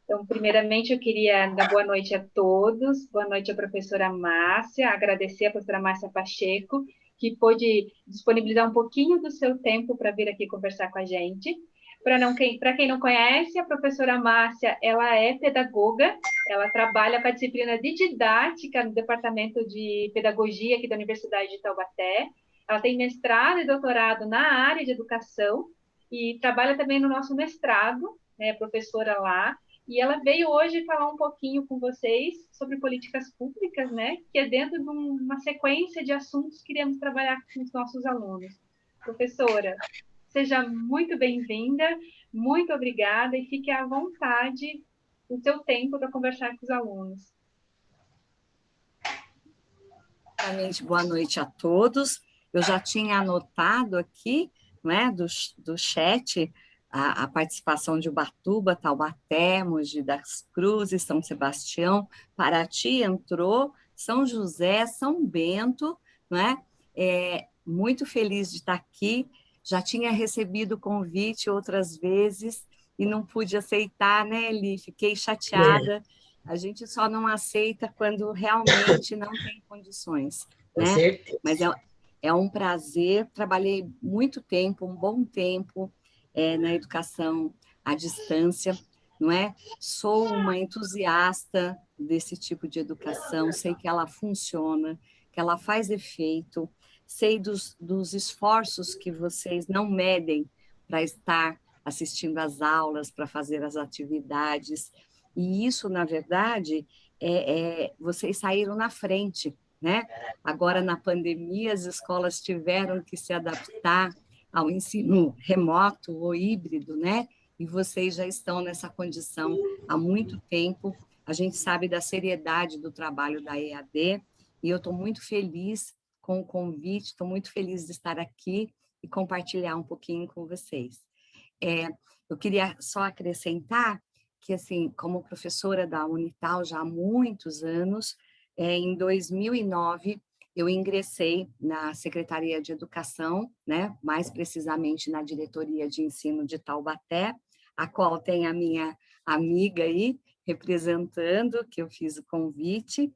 Então, primeiramente, eu queria dar boa noite a todos, boa noite à professora Márcia, agradecer à professora Márcia Pacheco, que pôde disponibilizar um pouquinho do seu tempo para vir aqui conversar com a gente. Para quem não conhece, a professora Márcia, ela é pedagoga, ela trabalha com a disciplina de didática no Departamento de Pedagogia aqui da Universidade de Taubaté. Ela tem mestrado e doutorado na área de educação e trabalha também no nosso mestrado, né, professora lá. E ela veio hoje falar um pouquinho com vocês sobre políticas públicas, né? Que é dentro de uma sequência de assuntos que iremos trabalhar com os nossos alunos. Professora, seja muito bem-vinda, muito obrigada e fique à vontade no seu tempo para conversar com os alunos. Boa noite a todos. Eu já tinha anotado aqui, né, do chat, a participação de Ubatuba, Taubaté, Mogi das Cruzes, São Sebastião, Paraty entrou, São José, São Bento, né? Muito feliz de estar aqui. Já tinha recebido o convite outras vezes e não pude aceitar, né, Eli? Fiquei chateada. A gente só não aceita quando realmente não tem condições, Com né? certeza. Mas é um prazer. Trabalhei muito tempo, um bom tempo, na educação à distância, não é? Sou uma entusiasta desse tipo de educação, sei que ela funciona, que ela faz efeito, sei dos esforços que vocês não medem para estar assistindo às aulas, para fazer as atividades. E isso, na verdade, vocês saíram na frente, né? Agora, na pandemia, as escolas tiveram que se adaptar ao ensino remoto ou híbrido, né? E vocês já estão nessa condição há muito tempo. A gente sabe da seriedade do trabalho da EAD e eu estou muito feliz com o convite, estou muito feliz de estar aqui e compartilhar um pouquinho com vocês. Eu queria só acrescentar que, assim, como professora da Unital já há muitos anos, em 2009, eu ingressei na Secretaria de Educação, né, mais precisamente na Diretoria de Ensino de Taubaté, a qual tem a minha amiga aí, representando, que eu fiz o convite,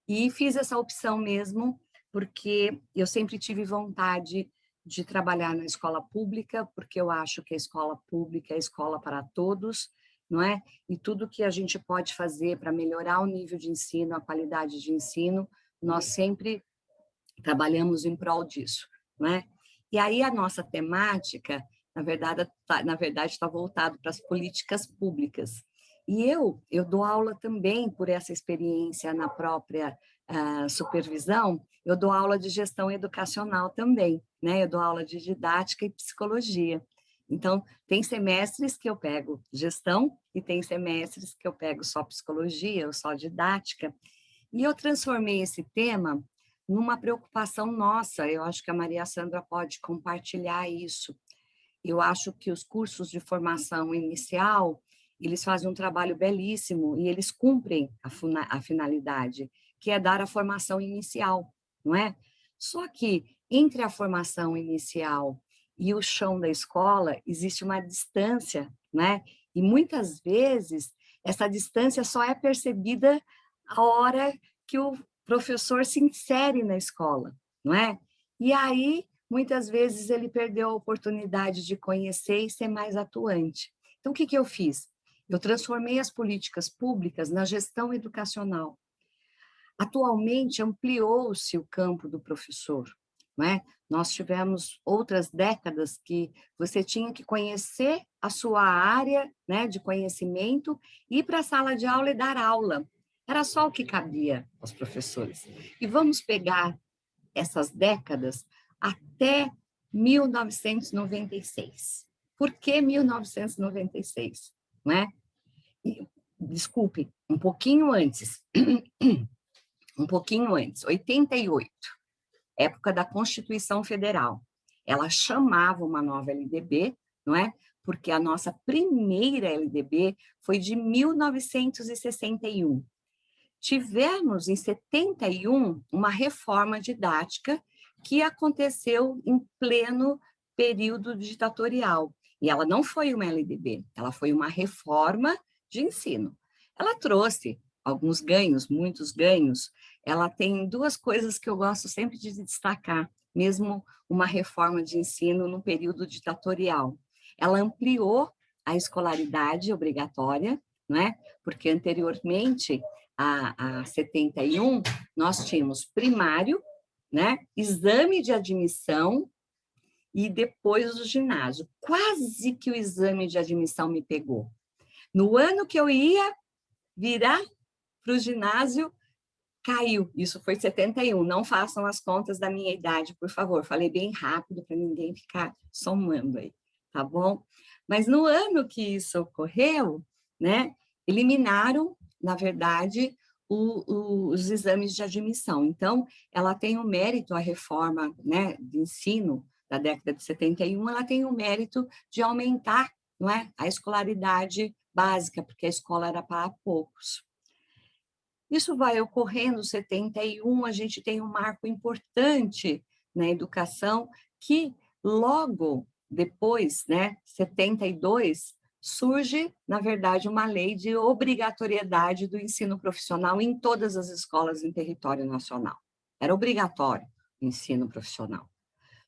e fiz essa opção mesmo, porque eu sempre tive vontade de trabalhar na escola pública, porque eu acho que a escola pública é a escola para todos, não é? E tudo que a gente pode fazer para melhorar o nível de ensino, a qualidade de ensino, nós sempre trabalhamos em prol disso, não é? E aí a nossa temática, na verdade está voltado para as políticas públicas. E eu dou aula também por essa experiência na própria supervisão, eu dou aula de gestão educacional também, né? Eu dou aula de didática e psicologia. Então, tem semestres que eu pego gestão e tem semestres que eu pego só psicologia ou só didática. E eu transformei esse tema numa preocupação nossa. Eu acho que a Maria Sandra pode compartilhar isso. Eu acho que os cursos de formação inicial, eles fazem um trabalho belíssimo e eles cumprem a finalidade, que é dar a formação inicial, não é? Só que entre a formação inicial e o chão da escola existe uma distância, né? E muitas vezes essa distância só é percebida a hora que o professor se insere na escola, não é? E aí, muitas vezes, ele perdeu a oportunidade de conhecer e ser mais atuante. Então, o que eu fiz? Eu transformei as políticas públicas na gestão educacional. Atualmente, ampliou-se o campo do professor, não é? Nós tivemos outras décadas que você tinha que conhecer a sua área, né, de conhecimento, ir para a sala de aula e dar aula. Era só o que cabia aos professores. E vamos pegar essas décadas até 1996. Por que 1996? Não é? Desculpe, um pouquinho antes, 88, época da Constituição Federal. Ela chamava uma nova LDB, não é? Porque a nossa primeira LDB foi de 1961. Tivemos, em 71, uma reforma didática que aconteceu em pleno período ditatorial. E ela não foi uma LDB, ela foi uma reforma de ensino. ela trouxe alguns ganhos, muitos ganhos. Ela tem duas coisas que eu gosto sempre de destacar, mesmo uma reforma de ensino no período ditatorial. Ela ampliou a escolaridade obrigatória, né? Porque anteriormente, a 71, nós tínhamos primário, né? Exame de admissão e depois o ginásio. Quase que o exame de admissão me pegou. No ano que eu ia virar para o ginásio, caiu. Isso foi 71. Não façam as contas da minha idade, por favor. Falei bem rápido para ninguém ficar somando aí, tá bom? Mas no ano que isso ocorreu, né, eliminaram, na verdade, os exames de admissão. Então, ela tem o mérito, a reforma, né, de ensino da década de 71, ela tem o mérito de aumentar, não é, a escolaridade básica, porque a escola era para poucos. Isso vai ocorrendo, 71, a gente tem um marco importante na educação, que logo depois, né, 72, surge, na verdade, uma lei de obrigatoriedade do ensino profissional em todas as escolas em território nacional. Era obrigatório o ensino profissional.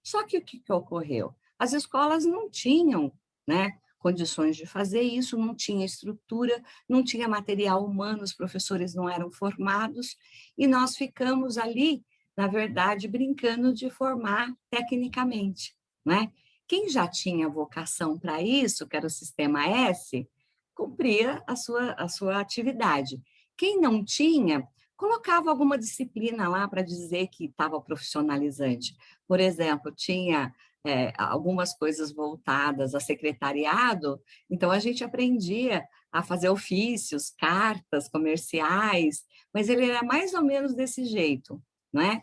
Só que o que ocorreu? As escolas não tinham, né, condições de fazer isso, não tinha estrutura, não tinha material humano, os professores não eram formados, e nós ficamos ali, na verdade, brincando de formar tecnicamente, né? Quem já tinha vocação para isso, que era o Sistema S, cumpria a sua atividade. Quem não tinha, colocava alguma disciplina lá para dizer que estava profissionalizante. Por exemplo, tinha algumas coisas voltadas a secretariado, então a gente aprendia a fazer ofícios, cartas comerciais, mas ele era mais ou menos desse jeito, não é?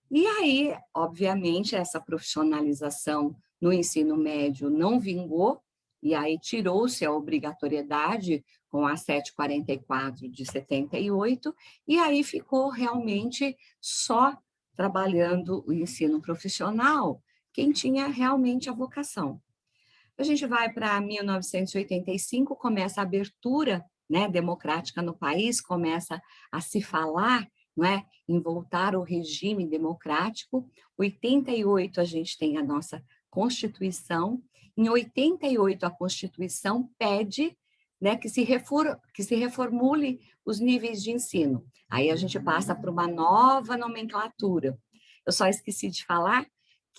E aí, obviamente, essa profissionalização no ensino médio não vingou, e aí tirou-se a obrigatoriedade com a 744 de 78, e aí ficou realmente só trabalhando o ensino profissional quem tinha realmente a vocação. A gente vai para 1985, começa a abertura, né, democrática no país, começa a se falar, não é, em voltar ao regime democrático. 88 a gente tem a nossa Constituição. Em 88 a Constituição pede, né, que se reformule os níveis de ensino. Aí a gente passa para uma nova nomenclatura. Eu só esqueci de falar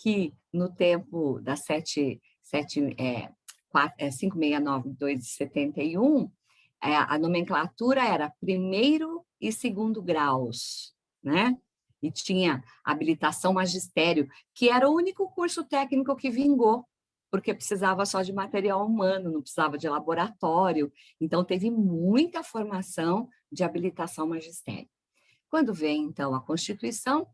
que no tempo da 569-2 de 71, a nomenclatura era primeiro e segundo graus, né? E tinha habilitação magistério, que era o único curso técnico que vingou, porque precisava só de material humano, não precisava de laboratório. Então, teve muita formação de habilitação magistério. Quando vem, então, a Constituição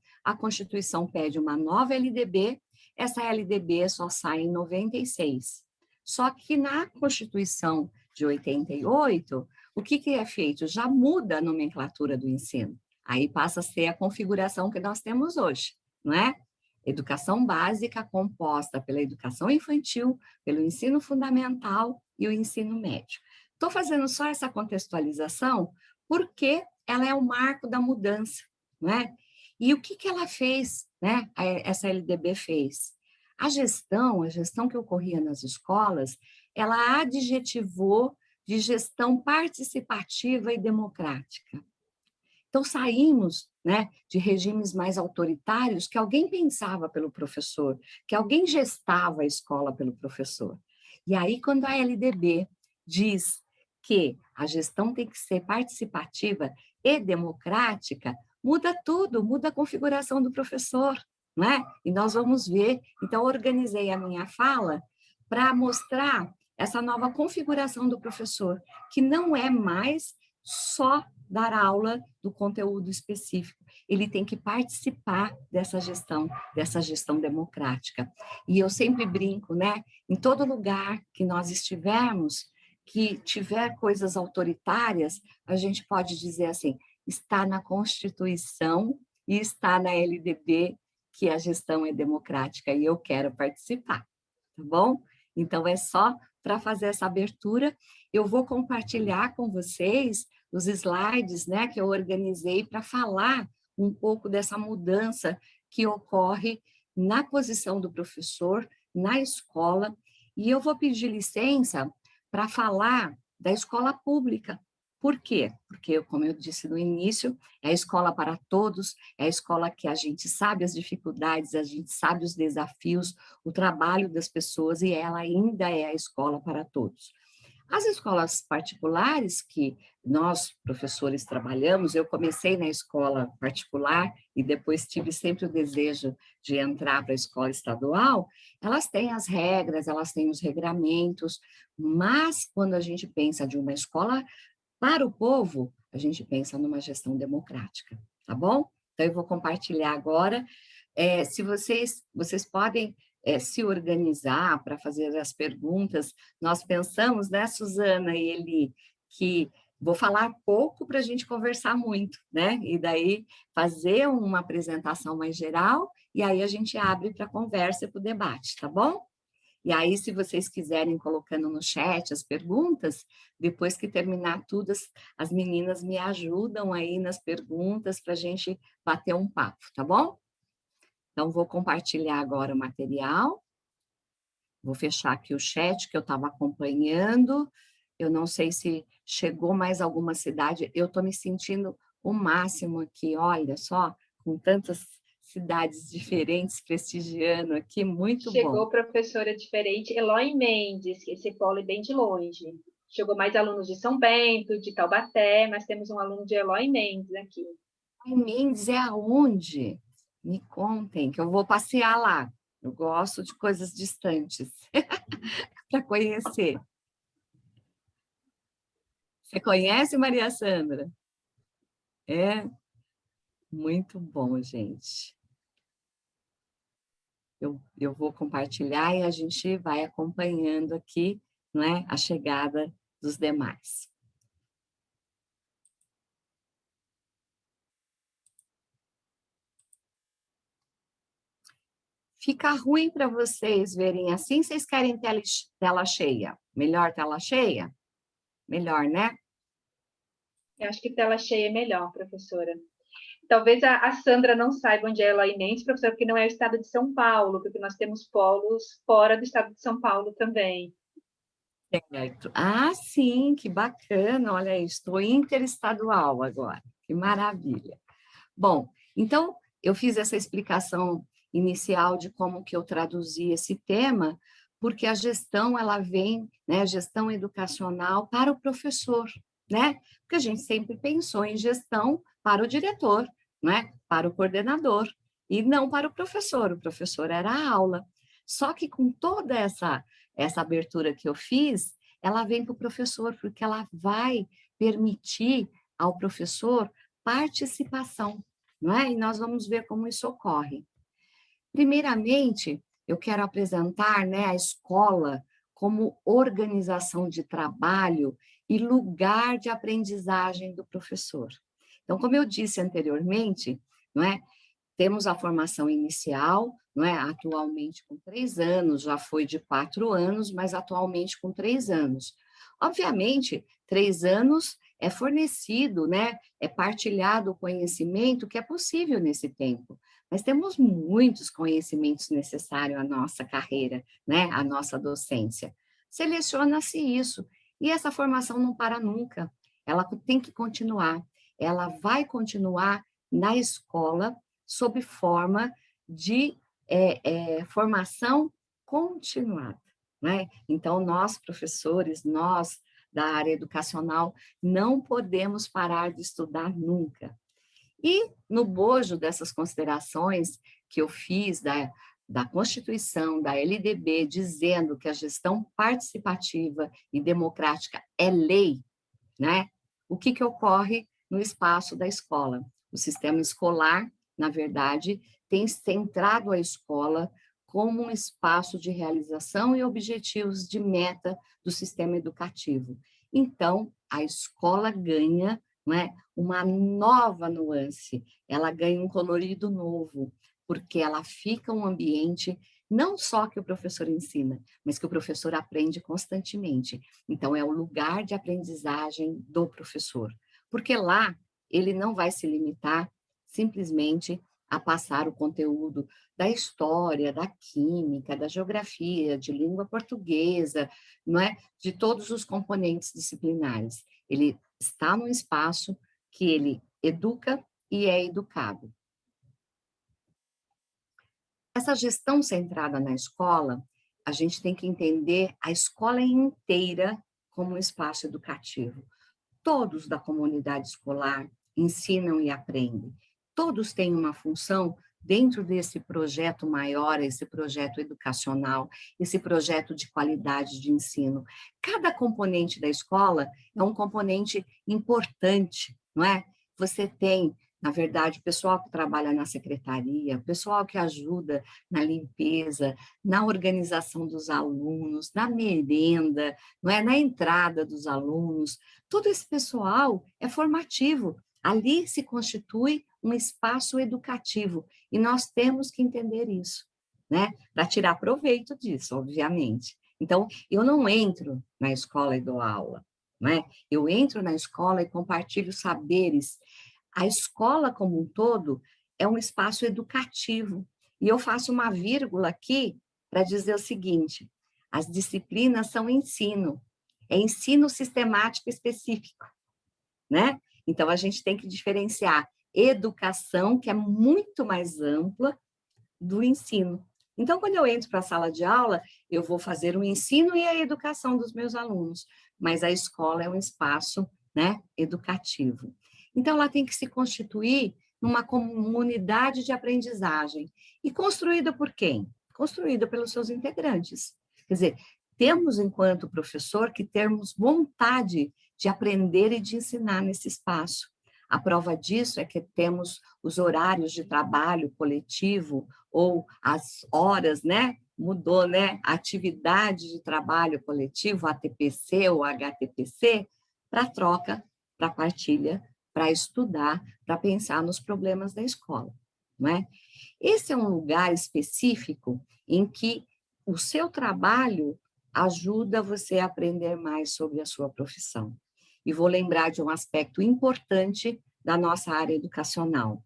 pede uma nova LDB, essa LDB só sai em 96. Só que na Constituição de 88, o que é feito? Já muda a nomenclatura do ensino. Aí passa a ser a configuração que nós temos hoje, não é? Educação básica composta pela educação infantil, pelo ensino fundamental e o ensino médio. Estou fazendo só essa contextualização porque ela é o marco da mudança, não é? E o que ela fez, né? Essa LDB fez? A gestão que ocorria nas escolas, ela adjetivou de gestão participativa e democrática. Então, saímos, né, de regimes mais autoritários, que alguém pensava pelo professor, que alguém gestava a escola pelo professor. E aí, quando a LDB diz que a gestão tem que ser participativa e democrática, muda tudo, muda a configuração do professor, não é? E nós vamos ver, então, organizei a minha fala para mostrar essa nova configuração do professor, que não é mais só dar aula do conteúdo específico. Ele tem que participar dessa gestão democrática. E eu sempre brinco, né? Em todo lugar que nós estivermos, que tiver coisas autoritárias, a gente pode dizer assim, está na Constituição e está na LDB que a gestão é democrática e eu quero participar, tá bom? Então, é só para fazer essa abertura. Eu vou compartilhar com vocês os slides, né, que eu organizei para falar um pouco dessa mudança que ocorre na posição do professor, na escola, e eu vou pedir licença para falar da escola pública. Por quê? Porque, como eu disse no início, é a escola para todos, é a escola que a gente sabe as dificuldades, a gente sabe os desafios, o trabalho das pessoas, e ela ainda é a escola para todos. As escolas particulares que nós, professores, trabalhamos, eu comecei na escola particular e depois tive sempre o desejo de entrar para a escola estadual, elas têm as regras, elas têm os regramentos, mas quando a gente pensa de uma escola para o povo, a gente pensa numa gestão democrática, tá bom? Então, eu vou compartilhar agora. Se vocês podem se organizar para fazer as perguntas, nós pensamos, né, Suzana e Eli, que vou falar pouco para a gente conversar muito, né? E daí fazer uma apresentação mais geral, e aí a gente abre para a conversa e para o debate, tá bom? E aí, se vocês quiserem colocando no chat as perguntas, depois que terminar tudo, as meninas me ajudam aí nas perguntas para a gente bater um papo, tá bom? Então, vou compartilhar agora o material. Vou fechar aqui o chat que eu estava acompanhando. Eu não sei se chegou mais alguma cidade. Eu estou me sentindo o máximo aqui, olha só, com tantas cidades diferentes prestigiando aqui, muito bom. Chegou professora diferente, Eloy Mendes, que esse polo é bem de longe. Chegou mais alunos de São Bento, de Taubaté, mas temos um aluno de Eloy Mendes aqui. Eloy Mendes é aonde? Me contem, que eu vou passear lá. Eu gosto de coisas distantes para conhecer. Você conhece, Maria Sandra? É muito bom, gente. Eu vou compartilhar e a gente vai acompanhando aqui, não é, a chegada dos demais. Fica ruim para vocês verem assim? Vocês querem tela cheia? Melhor tela cheia? Melhor, né? Eu acho que tela cheia é melhor, professora. Talvez a Sandra não saiba onde é Eloy Mendes, professora, porque não é o estado de São Paulo, porque nós temos polos fora do estado de São Paulo também. Certo. Ah, sim, que bacana. Olha aí, estou interestadual agora. Que maravilha. Bom, então, eu fiz essa explicação inicial de como que eu traduzi esse tema, porque a gestão, ela vem, né, a gestão educacional para o professor, né? Porque a gente sempre pensou em gestão para o diretor, né? Para o coordenador, e não para o professor era a aula. Só que com toda essa abertura que eu fiz, ela vem para o professor, porque ela vai permitir ao professor participação, não é? E nós vamos ver como isso ocorre. Primeiramente, eu quero apresentar, né, a escola como organização de trabalho e lugar de aprendizagem do professor. Então, como eu disse anteriormente, não é? Temos a formação inicial, não é? Atualmente com 3 anos, já foi de 4 anos, mas atualmente com 3 anos. Obviamente, 3 anos é fornecido, né? É partilhado o conhecimento que é possível nesse tempo. Mas temos muitos conhecimentos necessários à nossa carreira, né? À nossa docência. Seleciona-se isso. E essa formação não para nunca. Ela tem que continuar. Ela vai continuar na escola sob forma de formação continuada, né? Então, nós, professores, nós da área educacional, não podemos parar de estudar nunca. E no bojo dessas considerações que eu fiz da Constituição, da LDB, dizendo que a gestão participativa e democrática é lei, né? O que ocorre no espaço da escola? O sistema escolar, na verdade, tem centrado a escola como um espaço de realização e objetivos de meta do sistema educativo. Então, a escola ganha, não é, uma nova nuance, ela ganha um colorido novo, porque ela fica um ambiente não só que o professor ensina, mas que o professor aprende constantemente. Então, é o lugar de aprendizagem do professor. Porque lá ele não vai se limitar simplesmente a passar o conteúdo da história, da química, da geografia, de língua portuguesa, não é? De todos os componentes disciplinares. Ele está num espaço que ele educa e é educado. Essa gestão centrada na escola, a gente tem que entender a escola inteira como um espaço educativo. Todos da comunidade escolar ensinam e aprendem. Todos têm uma função dentro desse projeto maior, esse projeto educacional, esse projeto de qualidade de ensino. Cada componente da escola é um componente importante, não é? Você tem, na verdade, o pessoal que trabalha na secretaria, o pessoal que ajuda na limpeza, na organização dos alunos, na merenda, não é? Na entrada dos alunos. Todo esse pessoal é formativo. Ali se constitui um espaço educativo e nós temos que entender isso, né? Para tirar proveito disso, obviamente. Então, eu não entro na escola e dou aula, né? Eu entro na escola e compartilho saberes. A escola como um todo é um espaço educativo. E eu faço uma vírgula aqui para dizer o seguinte: as disciplinas são ensino, é ensino sistemático específico, né? Então, a gente tem que diferenciar educação, que é muito mais ampla, do ensino. Então, quando eu entro para a sala de aula, eu vou fazer o ensino e a educação dos meus alunos, mas a escola é um espaço, né, educativo. Então, ela tem que se constituir numa comunidade de aprendizagem. E construída por quem? Construída pelos seus integrantes. Quer dizer, temos, enquanto professor, que termos vontade de aprender e de ensinar nesse espaço. A prova disso é que temos os horários de trabalho coletivo ou as horas, né? Mudou, né? A atividade de trabalho coletivo, ATPC ou HTPC, para troca, para partilha, para estudar, para pensar nos problemas da escola, não é? Esse é um lugar específico em que o seu trabalho ajuda você a aprender mais sobre a sua profissão. E vou lembrar de um aspecto importante da nossa área educacional.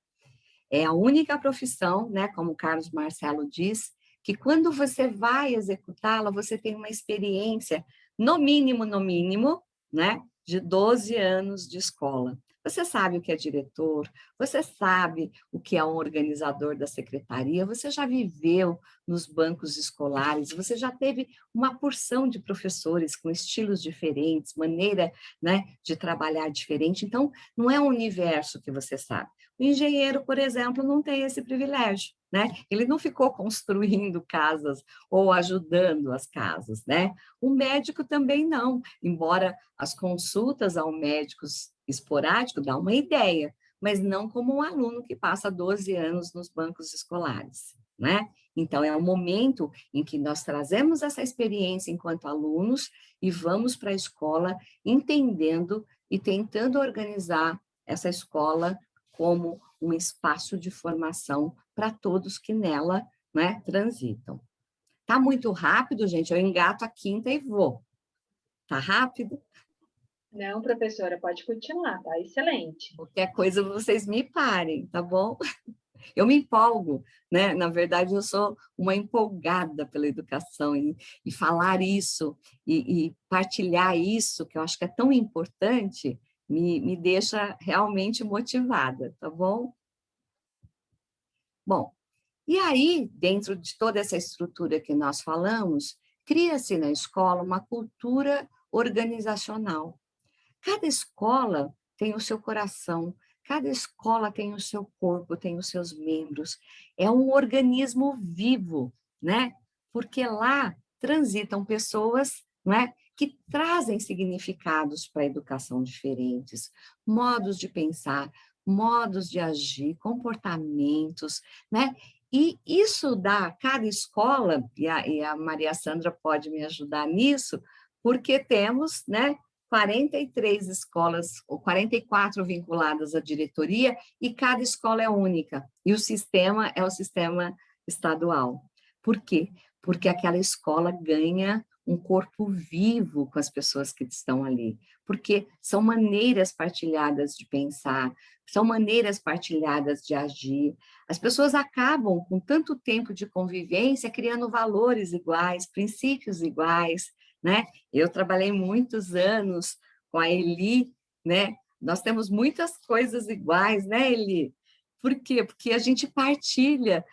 É a única profissão, né, como o Carlos Marcelo diz, que quando você vai executá-la, você tem uma experiência, no mínimo, né, de 12 anos de escola. Você sabe o que é diretor, você sabe o que é um organizador da secretaria, você já viveu nos bancos escolares, você já teve uma porção de professores com estilos diferentes, maneira, né, de trabalhar diferente. Então, não é um universo que você sabe. O engenheiro, por exemplo, não tem esse privilégio, né? Ele não ficou construindo casas ou ajudando as casas, né? O médico também não, embora as consultas ao médico esporádico dá uma ideia, mas não como um aluno que passa 12 anos nos bancos escolares, né? Então, é um momento em que nós trazemos essa experiência enquanto alunos e vamos para a escola entendendo e tentando organizar essa escola como um espaço de formação para todos que nela, né, transitam. Tá muito rápido, gente? Eu engato a quinta e vou. Tá rápido? Não, professora, pode continuar, tá excelente. Qualquer coisa vocês me parem, tá bom? Eu me empolgo, né? Na verdade, eu sou uma empolgada pela educação e falar isso e partilhar isso, que eu acho que é tão importante, me deixa realmente motivada, tá bom? Bom, e aí, dentro de toda essa estrutura que nós falamos, cria-se na escola uma cultura organizacional. Cada escola tem o seu coração, cada escola tem o seu corpo, tem os seus membros. É um organismo vivo, né? Porque lá transitam pessoas, não é? Que trazem significados para a educação diferentes, modos de pensar, modos de agir, comportamentos, né? E isso dá a cada escola, e a Maria Sandra pode me ajudar nisso, porque temos, né, 43 escolas, ou 44 vinculadas à diretoria, e cada escola é única, e o sistema é o sistema estadual. Por quê? Porque aquela escola ganha um corpo vivo com as pessoas que estão ali, porque são maneiras partilhadas de pensar, são maneiras partilhadas de agir. As pessoas acabam, com tanto tempo de convivência, criando valores iguais, princípios iguais, né? Eu trabalhei muitos anos com a Eli, né? Nós temos muitas coisas iguais, né, Eli? Por quê? Porque a gente partilha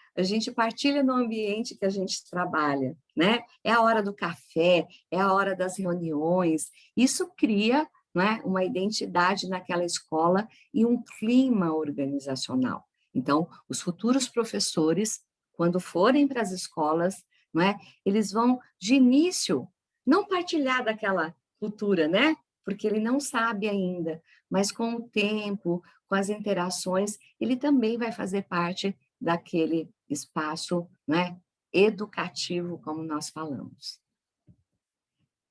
no ambiente que a gente trabalha, né? É a hora do café, é a hora das reuniões. Isso cria, né, uma identidade naquela escola e um clima organizacional. Então, os futuros professores, quando forem para as escolas, não é, eles vão, de início, não partilhar daquela cultura, né? Porque ele não sabe ainda, mas com o tempo, com as interações, ele também vai fazer parte daquele espaço, né, educativo, como nós falamos.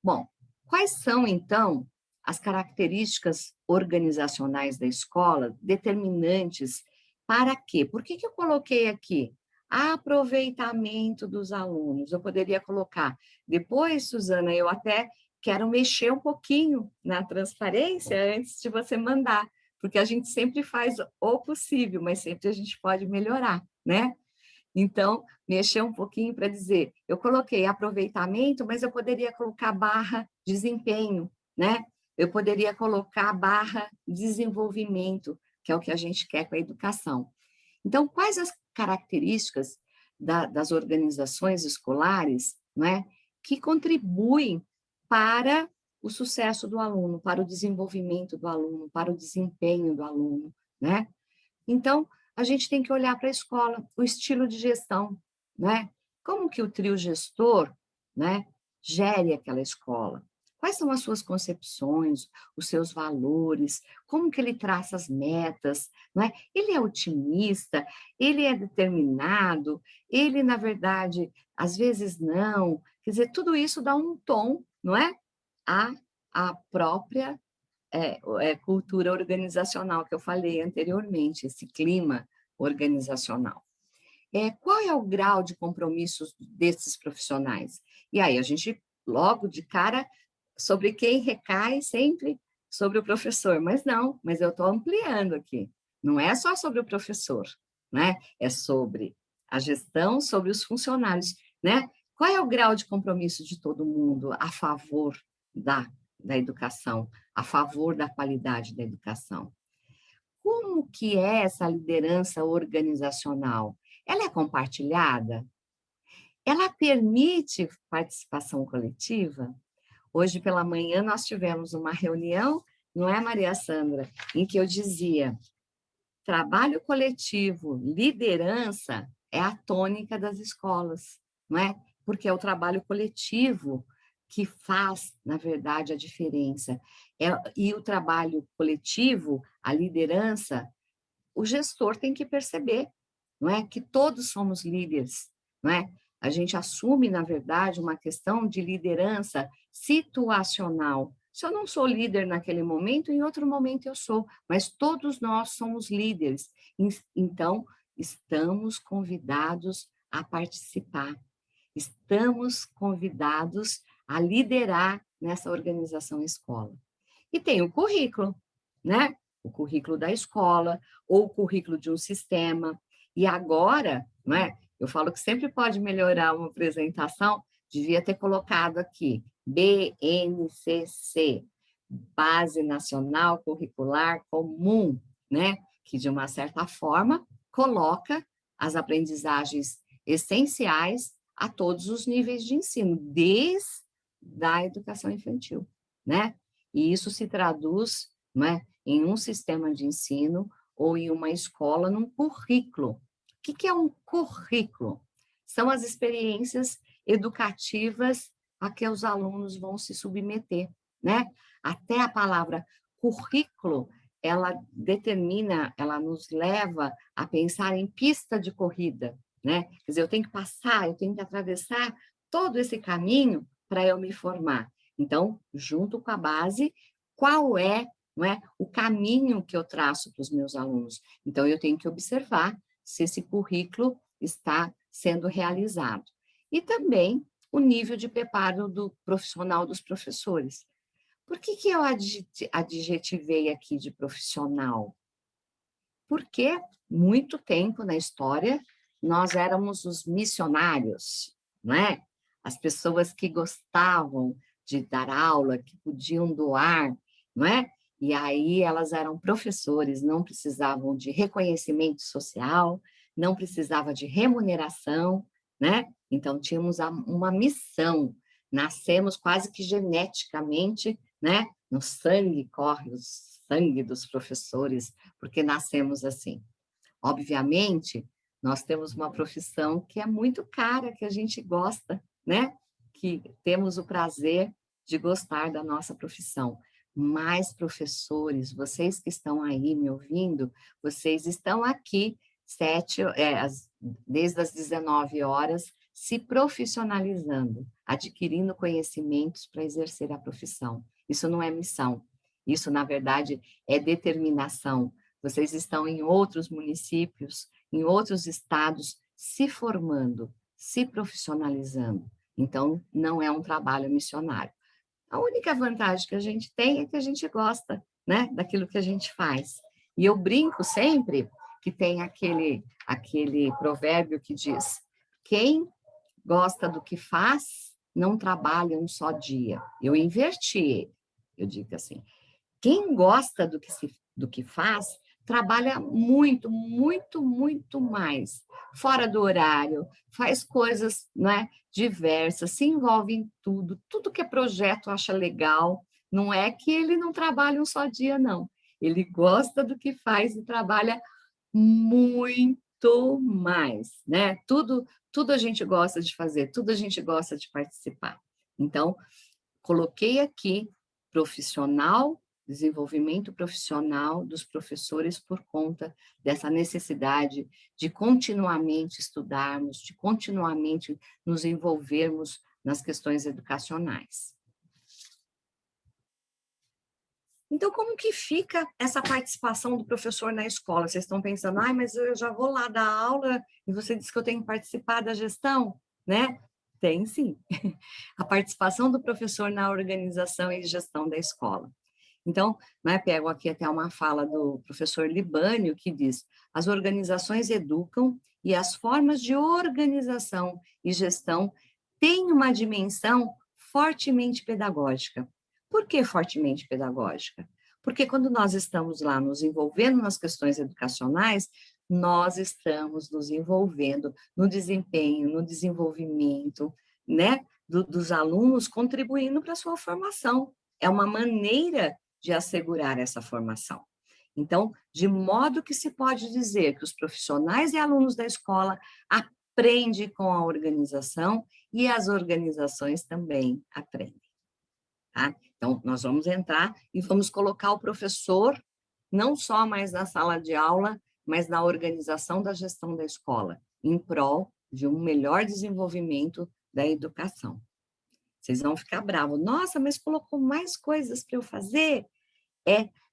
Bom, quais são, então, as características organizacionais da escola determinantes para quê? Por que eu coloquei aqui? Aproveitamento dos alunos. Eu poderia colocar. Depois, Suzana, eu até quero mexer um pouquinho na transparência antes de você mandar, porque a gente sempre faz o possível, mas sempre a gente pode melhorar, né? Então, mexer um pouquinho para dizer, eu coloquei aproveitamento, mas eu poderia colocar barra desempenho, né? Eu poderia colocar barra desenvolvimento, que é o que a gente quer com a educação. Então, quais as características das organizações escolares, né, que contribuem para o sucesso do aluno, para o desenvolvimento do aluno, para o desempenho do aluno, né? Então, a gente tem que olhar para a escola, o estilo de gestão, né? Como que o trio gestor, né, gere aquela escola? Quais são as suas concepções, os seus valores? Como que ele traça as metas, não é? Ele é otimista, ele é determinado, ele, na verdade, às vezes não. Quer dizer, tudo isso dá um tom, não é? A própria cultura organizacional que eu falei anteriormente, esse clima organizacional. Qual é o grau de compromisso desses profissionais? E aí, a gente, logo de cara, sobre quem recai sempre sobre o professor, mas eu estou ampliando aqui. Não é só sobre o professor, né? É sobre a gestão, sobre os funcionários, né? Qual é o grau de compromisso de todo mundo a favor da educação, a favor da qualidade da educação? Como que é essa liderança organizacional? Ela é compartilhada? Ela permite participação coletiva? Hoje pela manhã nós tivemos uma reunião, não é, Maria Sandra, em que eu dizia: trabalho coletivo, liderança é a tônica das escolas, não é? Porque é o trabalho coletivo que faz, na verdade, a diferença. E o trabalho coletivo, a liderança, o gestor tem que perceber, não é? Que todos somos líderes, não é? A gente assume, na verdade, uma questão de liderança situacional. Se eu não sou líder naquele momento, em outro momento eu sou, mas todos nós somos líderes. Então, estamos convidados a participar, estamos convidados a liderar nessa organização escola. E tem o currículo, né? O currículo da escola, ou o currículo de um sistema. E agora, né, eu falo que sempre pode melhorar uma apresentação, devia ter colocado aqui, BNCC, Base Nacional Curricular Comum, né? Que, de uma certa forma, coloca as aprendizagens essenciais a todos os níveis de ensino, desde a educação infantil, né? E isso se traduz, né, em um sistema de ensino ou em uma escola, num currículo. O que é um currículo? São as experiências educativas a que os alunos vão se submeter, né? Até a palavra currículo, ela determina, ela nos leva a pensar em pista de corrida, né? Quer dizer, eu tenho que passar, eu tenho que atravessar todo esse caminho para eu me formar. Então, junto com a base, qual é, não é, o caminho que eu traço para os meus alunos? Então, eu tenho que observar se esse currículo está sendo realizado. E também o nível de preparo do profissional dos professores. Por que eu adjetivei aqui de profissional? Porque muito tempo na história nós éramos os missionários, não é? As pessoas que gostavam de dar aula, que podiam doar, não é? E aí elas eram professores, não precisavam de reconhecimento social, não precisava de remuneração, né? Então tínhamos uma missão, nascemos quase que geneticamente, né? No sangue corre o sangue dos professores, porque nascemos assim. Obviamente, nós temos uma profissão que é muito cara, que a gente gosta, né? Que temos o prazer de gostar da nossa profissão. Mas, professores, vocês que estão aí me ouvindo, vocês estão aqui desde as 19 horas, se profissionalizando, adquirindo conhecimentos para exercer a profissão. Isso não é missão, isso, na verdade, é determinação. Vocês estão em outros municípios, em outros estados, se formando, se profissionalizando. Então, não é um trabalho missionário. A única vantagem que a gente tem é que a gente gosta, né, daquilo que a gente faz. E eu brinco sempre que tem aquele provérbio que diz: quem gosta do que faz, não trabalha um só dia. Eu inverti, eu digo assim, quem gosta do que faz, trabalha muito, muito, muito mais, fora do horário, faz coisas, né, diversas, se envolve em tudo, tudo que é projeto acha legal, não é que ele não trabalha um só dia, não. Ele gosta do que faz e trabalha muito mais, né? Tudo a gente gosta de fazer, tudo a gente gosta de participar. Então, coloquei aqui profissional, desenvolvimento profissional dos professores por conta dessa necessidade de continuamente estudarmos, de continuamente nos envolvermos nas questões educacionais. Então, como que fica essa participação do professor na escola? Vocês estão pensando, mas eu já vou lá dar aula e você disse que eu tenho que participar da gestão, né? Tem sim. A participação do professor na organização e gestão da escola. Então, né, pego aqui até uma fala do professor Libânio, que diz: as organizações educam e as formas de organização e gestão têm uma dimensão fortemente pedagógica. Por que fortemente pedagógica? Porque quando nós estamos lá nos envolvendo nas questões educacionais, nós estamos nos envolvendo no desempenho, no desenvolvimento, né, dos alunos, contribuindo para a sua formação. É uma maneira de assegurar essa formação. Então, de modo que se pode dizer que os profissionais e alunos da escola aprendem com a organização e as organizações também aprendem. Tá? Então, nós vamos entrar e vamos colocar o professor não só mais na sala de aula, mas na organização da gestão da escola, em prol de um melhor desenvolvimento da educação. Vocês vão ficar bravos. Nossa, mas colocou mais coisas para eu fazer?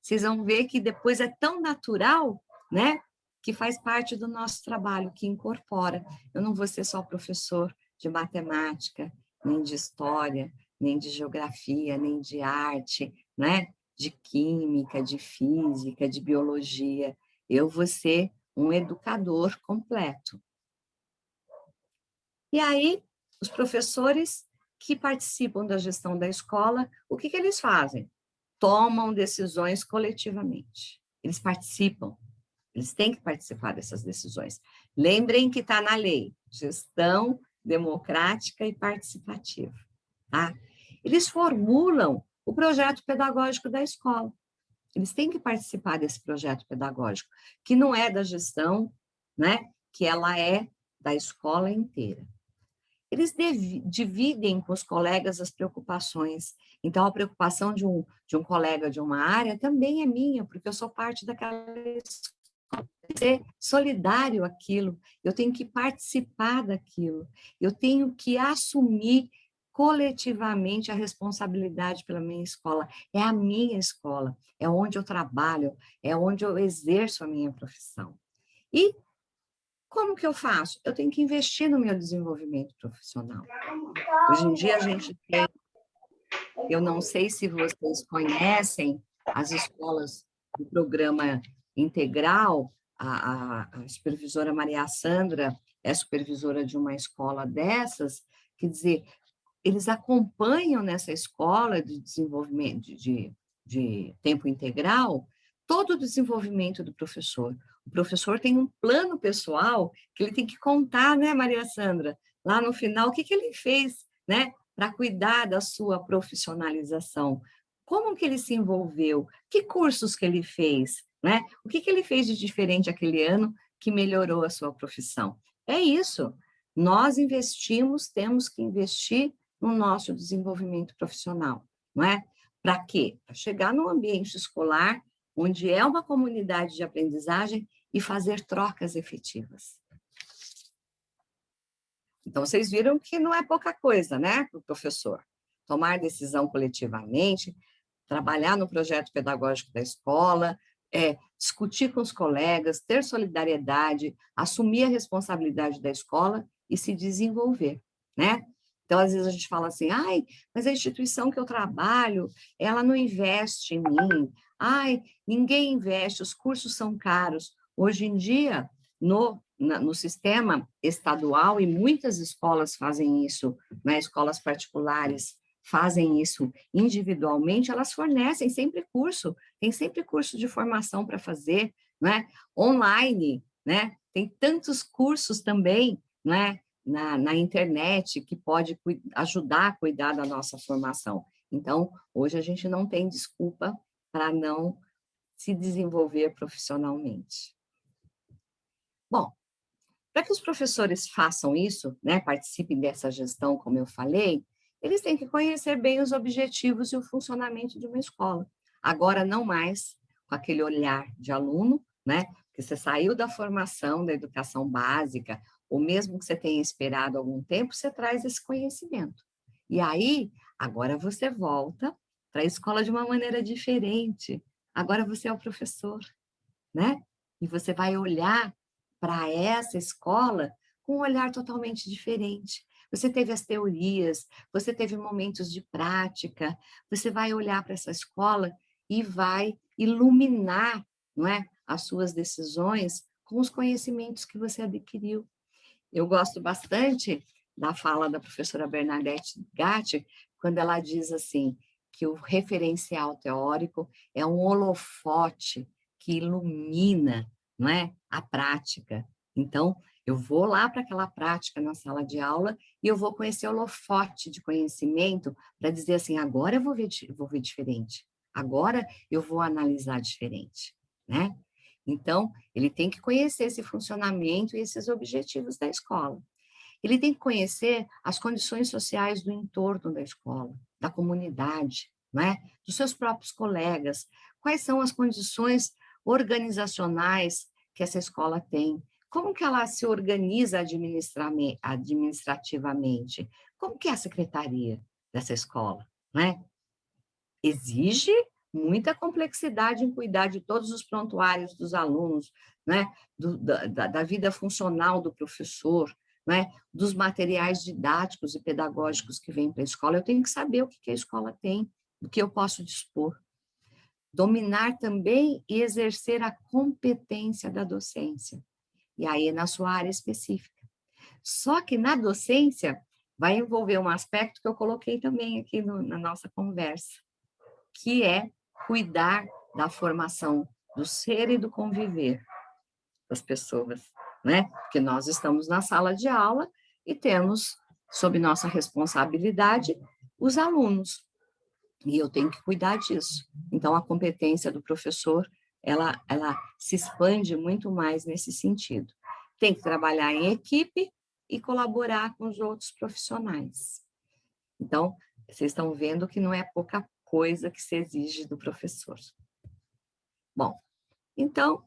Vocês vão ver que depois é tão natural, né? Que faz parte do nosso trabalho, que incorpora. Eu não vou ser só professor de matemática, nem de história, nem de geografia, nem de arte, né? De química, de física, de biologia. Eu vou ser um educador completo. E aí, os professores que participam da gestão da escola, o que eles fazem? Tomam decisões coletivamente. Eles participam, eles têm que participar dessas decisões. Lembrem que está na lei, gestão democrática e participativa. Tá? Eles formulam o projeto pedagógico da escola. Eles têm que participar desse projeto pedagógico, que não é da gestão, né? Que ela é da escola inteira. Eles dividem com os colegas as preocupações. Então, a preocupação de um colega de uma área também é minha, porque eu sou parte daquela escola. Ser solidário àquilo, eu tenho que participar daquilo, eu tenho que assumir coletivamente a responsabilidade pela minha escola. É a minha escola, é onde eu trabalho, é onde eu exerço a minha profissão. E Como que eu faço? Eu tenho que investir no meu desenvolvimento profissional. Hoje em dia, a gente tem, eu não sei se vocês conhecem as escolas do programa integral, a supervisora Maria Sandra é supervisora de uma escola dessas, quer dizer, eles acompanham nessa escola de desenvolvimento de tempo integral todo o desenvolvimento do professor. O professor tem um plano pessoal que ele tem que contar, né, Maria Sandra? Lá no final, o que que ele fez, né, para cuidar da sua profissionalização? Como que ele se envolveu? Que cursos que ele fez, né? O que que ele fez de diferente aquele ano que melhorou a sua profissão? É isso. Nós investimos, temos que investir no nosso desenvolvimento profissional, não é? Para quê? Para chegar no ambiente escolar, onde é uma comunidade de aprendizagem, e fazer trocas efetivas. Então, vocês viram que não é pouca coisa, né, para o professor? Tomar decisão coletivamente, trabalhar no projeto pedagógico da escola, discutir com os colegas, ter solidariedade, assumir a responsabilidade da escola e se desenvolver, né? Então, às vezes a gente fala assim, ai, mas a instituição que eu trabalho, ela não investe em mim, ai, ninguém investe, os cursos são caros. Hoje em dia, no sistema estadual, e muitas escolas fazem isso, né, escolas particulares fazem isso individualmente, elas fornecem sempre curso, tem sempre curso de formação para fazer, né? Online, né? Tem tantos cursos também, né? Na internet que pode ajudar a cuidar da nossa formação. Então, hoje a gente não tem desculpa para não se desenvolver profissionalmente. Bom, para que os professores façam isso, né, participem dessa gestão, como eu falei, eles têm que conhecer bem os objetivos e o funcionamento de uma escola. Agora, não mais com aquele olhar de aluno, né, que você saiu da formação da educação básica, ou mesmo que você tenha esperado algum tempo, você traz esse conhecimento. E aí, agora você volta para a escola de uma maneira diferente. Agora você é o professor, né? E você vai olhar para essa escola com um olhar totalmente diferente. Você teve as teorias, você teve momentos de prática, você vai olhar para essa escola e vai iluminar, não é, as suas decisões com os conhecimentos que você adquiriu. Eu gosto bastante da fala da professora Bernadette Gatti, quando ela diz assim, que o referencial teórico é um holofote que ilumina, não é, a prática. Então, eu vou lá para aquela prática na sala de aula e eu vou com esse holofote de conhecimento para dizer assim, agora eu vou ver diferente, agora eu vou analisar diferente, né? Então, ele tem que conhecer esse funcionamento e esses objetivos da escola. Ele tem que conhecer as condições sociais do entorno da escola, da comunidade, né? Dos seus próprios colegas. Quais são as condições organizacionais que essa escola tem? Como que ela se organiza administrativamente? Como que é a secretaria dessa escola, né? Exige muita complexidade em cuidar de todos os prontuários dos alunos, né? Da vida funcional do professor, né? Dos materiais didáticos e pedagógicos que vêm para a escola. Eu tenho que saber o que a escola tem, do que eu posso dispor. Dominar também e exercer a competência da docência. E aí é na sua área específica. Só que na docência vai envolver um aspecto que eu coloquei também aqui na nossa conversa, que é cuidar da formação do ser e do conviver das pessoas, né? Porque nós estamos na sala de aula e temos, sob nossa responsabilidade, os alunos. E eu tenho que cuidar disso. Então, a competência do professor, ela se expande muito mais nesse sentido. Tem que trabalhar em equipe e colaborar com os outros profissionais. Então, vocês estão vendo que não é pouca coisa que se exige do professor. Bom, então,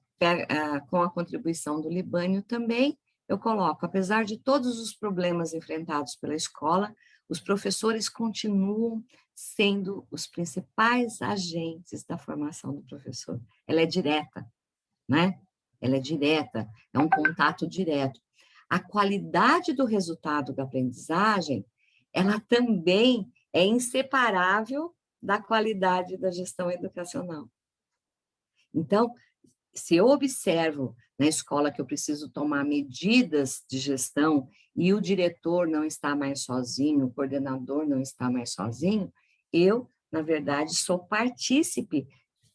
com a contribuição do Libânio também, eu coloco, apesar de todos os problemas enfrentados pela escola, os professores continuam sendo os principais agentes da formação do professor. Ela é direta, né? ela é direta, é um contato direto. A qualidade do resultado da aprendizagem, ela também é inseparável da qualidade da gestão educacional. Então, se eu observo na escola que eu preciso tomar medidas de gestão e o diretor não está mais sozinho, o coordenador não está mais sozinho, eu, na verdade, sou partícipe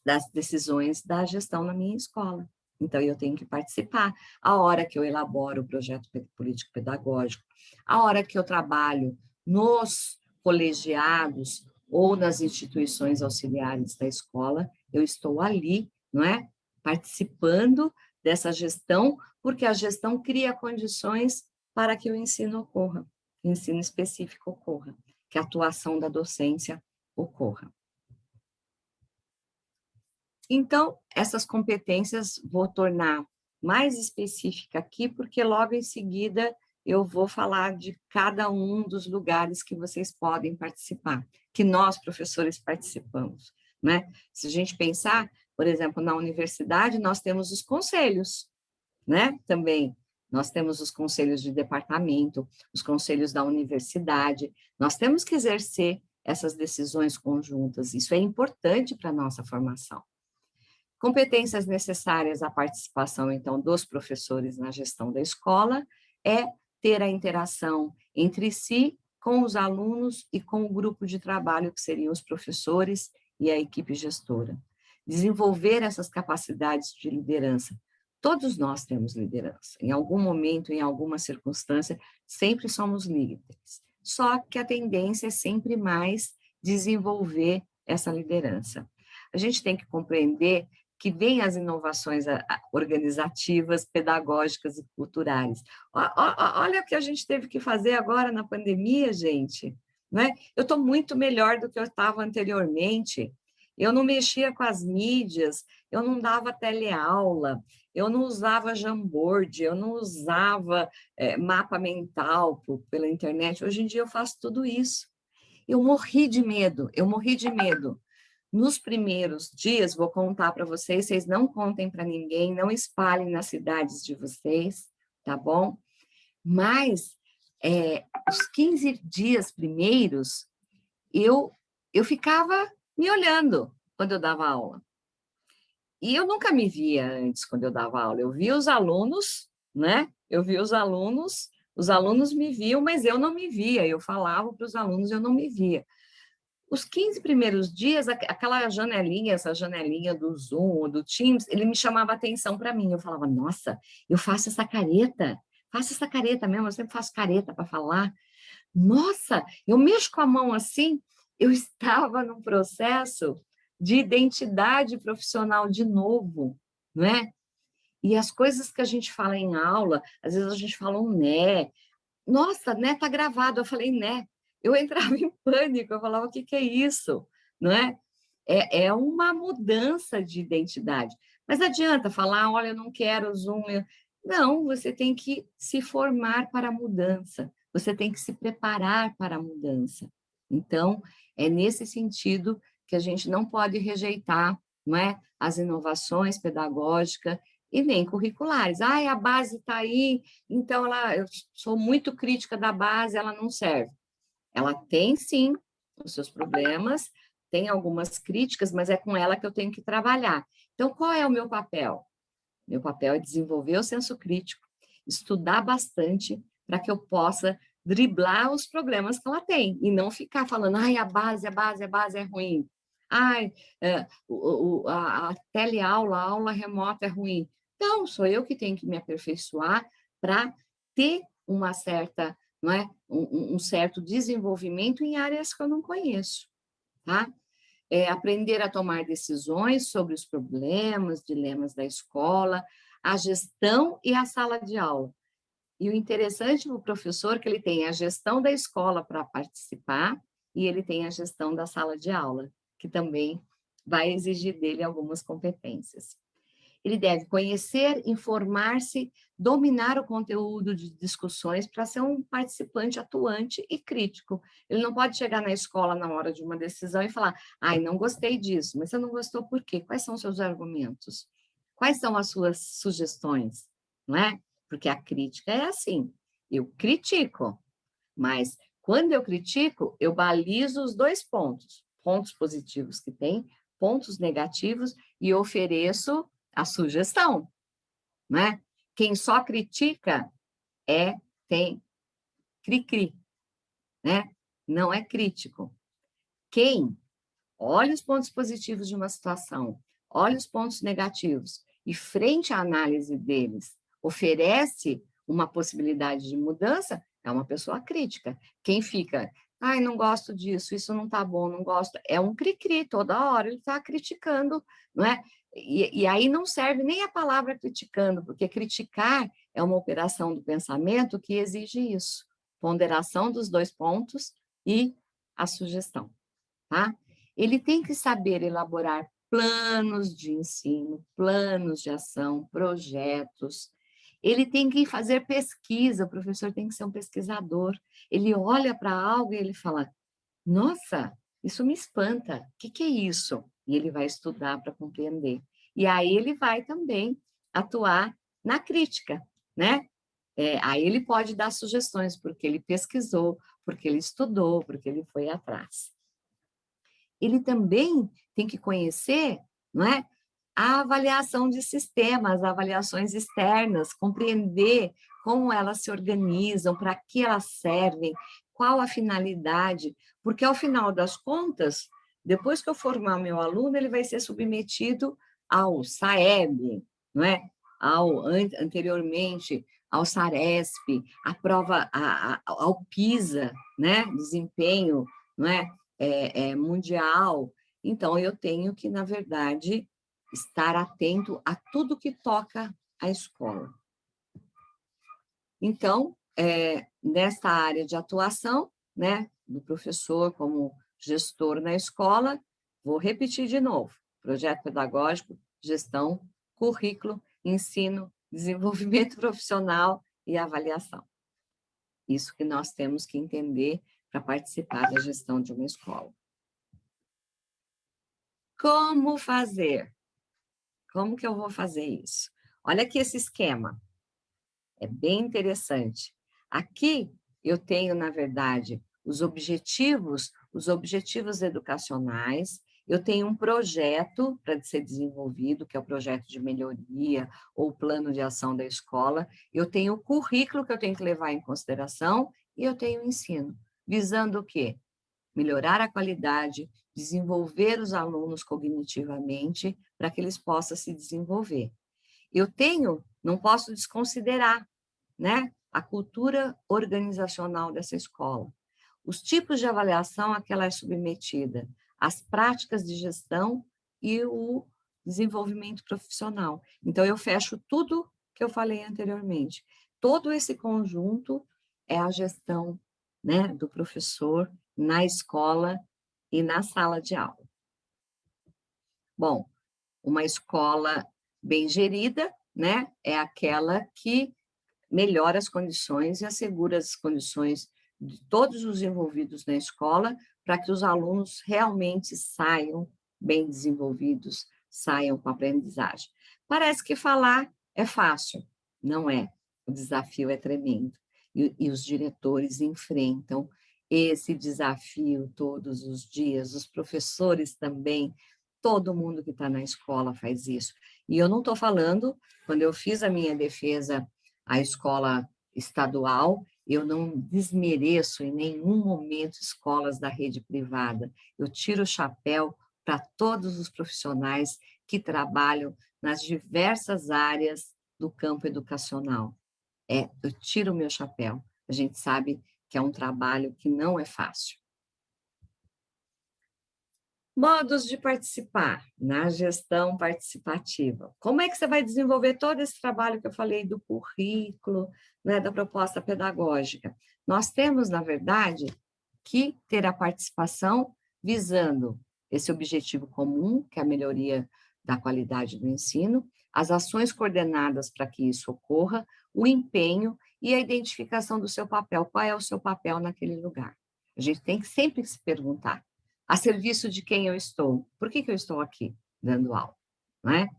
das decisões da gestão na minha escola. Então, eu tenho que participar. A hora que eu elaboro o projeto político-pedagógico, a hora que eu trabalho nos colegiados ou nas instituições auxiliares da escola, eu estou ali, não é? Participando dessa gestão, porque a gestão cria condições para que o ensino ocorra, que o ensino específico ocorra, que a atuação da docência ocorra. Então, essas competências vou tornar mais específica aqui, porque logo em seguida eu vou falar de cada um dos lugares que vocês podem participar, que nós, professores, participamos, né? Se a gente pensar, por exemplo, na universidade, nós temos os conselhos, né? Também, nós temos os conselhos de departamento, os conselhos da universidade, nós temos que exercer essas decisões conjuntas, isso é importante para a nossa formação. Competências necessárias à participação, então, dos professores na gestão da escola é ter a interação entre si, com os alunos e com o grupo de trabalho, que seriam os professores e a equipe gestora. Desenvolver essas capacidades de liderança. Todos nós temos liderança. Em algum momento, em alguma circunstância, sempre somos líderes. Só que a tendência é sempre mais desenvolver essa liderança. A gente tem que compreender que vêm as inovações organizativas, pedagógicas e culturais. Olha o que a gente teve que fazer agora na pandemia, gente. Né? Eu estou muito melhor do que eu estava anteriormente. Eu não mexia com as mídias, eu não dava teleaula, eu não usava Jamboard, eu não usava mapa mental pela internet. Hoje em dia eu faço tudo isso. Eu morri de medo, eu morri de medo. Nos primeiros dias, vou contar para vocês, vocês não contem para ninguém, não espalhem nas cidades de vocês, tá bom? Mas, os 15 dias primeiros, eu ficava me olhando quando eu dava aula. E eu nunca me via antes quando eu dava aula. Eu via os alunos, né? Eu via os alunos me viam, mas eu não me via. Eu falava para os alunos, eu não me via. Os 15 primeiros dias, aquela janelinha, essa janelinha do Zoom ou do Teams, ele me chamava atenção para mim. Eu falava, nossa, eu faço essa careta mesmo, eu sempre faço careta para falar. Nossa, eu mexo com a mão assim. Eu estava num processo de identidade profissional de novo, não é? E as coisas que a gente fala em aula, às vezes a gente fala um né. Nossa, né, tá gravado. Eu falei, né? Eu entrava em pânico, eu falava, o que que é isso? Não é? É uma mudança de identidade. Mas não adianta falar, olha, eu não quero Zoom. Não, você tem que se formar para a mudança, você tem que se preparar para a mudança. Então, é nesse sentido que a gente não pode rejeitar, não é, as inovações pedagógicas e nem curriculares. Ah, a base está aí, então eu sou muito crítica da base, ela não serve. Ela tem, sim, os seus problemas, tem algumas críticas, mas é com ela que eu tenho que trabalhar. Então, qual é o meu papel? Meu papel é desenvolver o senso crítico, estudar bastante para que eu possa driblar os problemas que ela tem e não ficar falando, ai, a base é ruim. Ai, a teleaula, a aula remota é ruim. Então, sou eu que tenho que me aperfeiçoar para ter uma certa, não é, um certo desenvolvimento em áreas que eu não conheço, tá? Aprender a tomar decisões sobre os problemas, dilemas da escola, a gestão e a sala de aula. E o interessante do professor é que ele tem a gestão da escola para participar e ele tem a gestão da sala de aula, que também vai exigir dele algumas competências. Ele deve conhecer, informar-se, dominar o conteúdo de discussões para ser um participante atuante e crítico. Ele não pode chegar na escola na hora de uma decisão e falar, ai, não gostei disso, mas você não gostou por quê? Quais são os seus argumentos? Quais são as suas sugestões? Não é? Porque a crítica é assim, eu critico, mas quando eu critico, eu balizo os dois pontos, pontos positivos que tem, pontos negativos, e ofereço a sugestão, né? Quem só critica tem cri-cri, né? Não é crítico. Quem olha os pontos positivos de uma situação, olha os pontos negativos, e frente à análise deles, oferece uma possibilidade de mudança, é uma pessoa crítica. Quem fica, ai, não gosto disso, isso não está bom, não gosto, é um cri-cri, toda hora ele está criticando, não é? E aí não serve nem a palavra criticando, porque criticar é uma operação do pensamento que exige isso, ponderação dos dois pontos e a sugestão, tá? Ele tem que saber elaborar planos de ensino, planos de ação, projetos. Ele tem que fazer pesquisa, o professor tem que ser um pesquisador. Ele olha para algo e ele fala, nossa, isso me espanta, o que é isso? E ele vai estudar para compreender. E aí ele vai também atuar na crítica, né? Aí ele pode dar sugestões, porque ele pesquisou, porque ele estudou, porque ele foi atrás. Ele também tem que conhecer, não é, a avaliação de sistemas, avaliações externas, compreender como elas se organizam, para que elas servem, qual a finalidade, porque ao final das contas, depois que eu formar meu aluno, ele vai ser submetido ao SAEB, não é? Anteriormente ao SARESP, a prova, ao PISA, né? Desempenho, não é? Mundial. Então, eu tenho que, na verdade, estar atento a tudo que toca a escola. Então, nesta área de atuação, né, do professor como gestor na escola, vou repetir de novo: projeto pedagógico, gestão, currículo, ensino, desenvolvimento profissional e avaliação. Isso que nós temos que entender para participar da gestão de uma escola. Como fazer? Como que eu vou fazer isso? Olha aqui esse esquema, é bem interessante. Aqui eu tenho, na verdade, os objetivos educacionais, eu tenho um projeto para ser desenvolvido, que é o projeto de melhoria ou o plano de ação da escola, eu tenho o currículo que eu tenho que levar em consideração e eu tenho o ensino, visando o quê? Melhorar a qualidade, desenvolver os alunos cognitivamente para que eles possam se desenvolver. Não posso desconsiderar, né, a cultura organizacional dessa escola, os tipos de avaliação a que ela é submetida, as práticas de gestão e o desenvolvimento profissional. Então, eu fecho tudo que eu falei anteriormente. Todo esse conjunto é a gestão, né, do professor na escola e na sala de aula. Bom, uma escola bem gerida, né, é aquela que melhora as condições e assegura as condições de todos os envolvidos na escola para que os alunos realmente saiam bem desenvolvidos, saiam com aprendizagem. Parece que falar é fácil, não é. O desafio é tremendo. E os diretores enfrentam esse desafio todos os dias, os professores também, todo mundo que está na escola faz isso. E eu não estou falando, quando eu fiz a minha defesa à escola estadual, eu não desmereço em nenhum momento escolas da rede privada. Eu tiro o chapéu para todos os profissionais que trabalham nas diversas áreas do campo educacional. Eu tiro o meu chapéu. A gente sabe que é um trabalho que não é fácil. Modos de participar na gestão participativa. Como é que você vai desenvolver todo esse trabalho que eu falei do currículo, né, da proposta pedagógica? Nós temos, na verdade, que ter a participação visando esse objetivo comum, que é a melhoria da qualidade do ensino, as ações coordenadas para que isso ocorra, o empenho e a identificação do seu papel. Qual é o seu papel naquele lugar? A gente tem que sempre se perguntar: a serviço de quem eu estou? Por que eu estou aqui dando aula? Não é?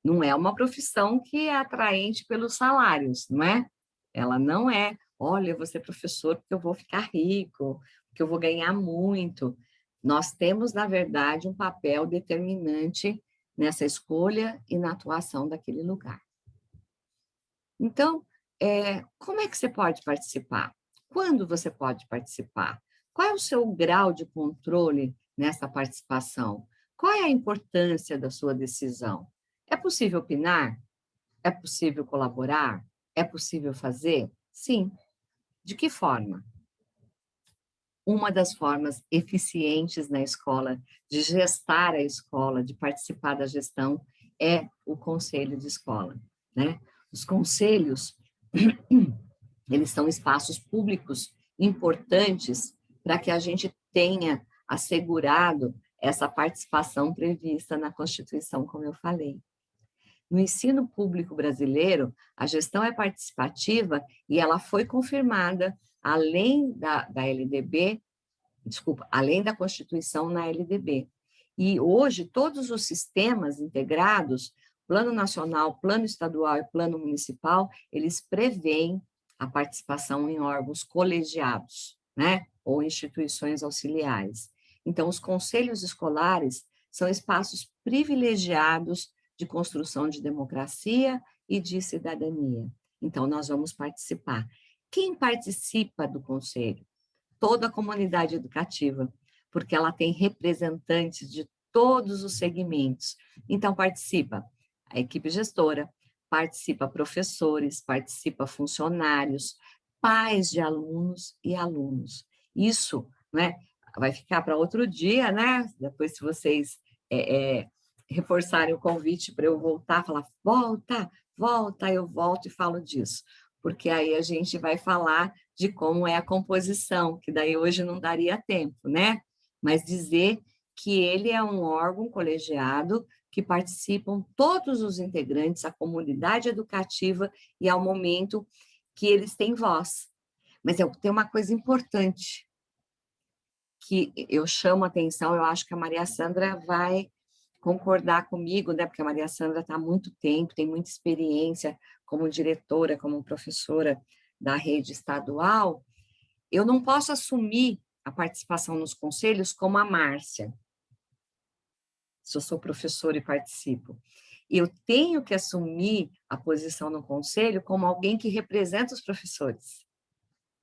Não é uma profissão que é atraente pelos salários, não é? Ela não é, olha, eu vou ser professor porque eu vou ficar rico, porque eu vou ganhar muito. Nós temos, na verdade, um papel determinante nessa escolha e na atuação daquele lugar. Então, como é que você pode participar? Quando você pode participar? Qual é o seu grau de controle nessa participação? Qual é a importância da sua decisão? É possível opinar? É possível colaborar? É possível fazer? Sim. De que forma? Uma das formas eficientes na escola, de gestar a escola, de participar da gestão, é o conselho de escola, né? Os conselhos, eles são espaços públicos importantes para que a gente tenha assegurado essa participação prevista na Constituição, como eu falei. No ensino público brasileiro, a gestão é participativa e ela foi confirmada, além da LDB, desculpa, além da Constituição na LDB. E hoje, todos os sistemas integrados, Plano Nacional, Plano Estadual e Plano Municipal, eles prevêem a participação em órgãos colegiados, né? Ou instituições auxiliares. Então, os conselhos escolares são espaços privilegiados de construção de democracia e de cidadania. Então, nós vamos participar. Quem participa do conselho? Toda a comunidade educativa, porque ela tem representantes de todos os segmentos. Então, participa a equipe gestora, participa professores, participa funcionários, pais de alunos e alunos. Isso, né, vai ficar para outro dia, né? Depois, se vocês reforçarem o convite para eu voltar, falar, volta, volta, eu volto e falo disso. Porque aí a gente vai falar de como é a composição, que daí hoje não daria tempo, né? Mas dizer que ele é um órgão colegiado que participam todos os integrantes, a comunidade educativa, e ao momento que eles têm voz. Mas tem uma coisa importante que eu chamo a atenção, eu acho que a Maria Sandra vai concordar comigo, né? Porque a Maria Sandra está há muito tempo, tem muita experiência como diretora, como professora da rede estadual. Eu não posso assumir a participação nos conselhos como a Márcia, se eu sou professora e participo. Eu tenho que assumir a posição no conselho como alguém que representa os professores,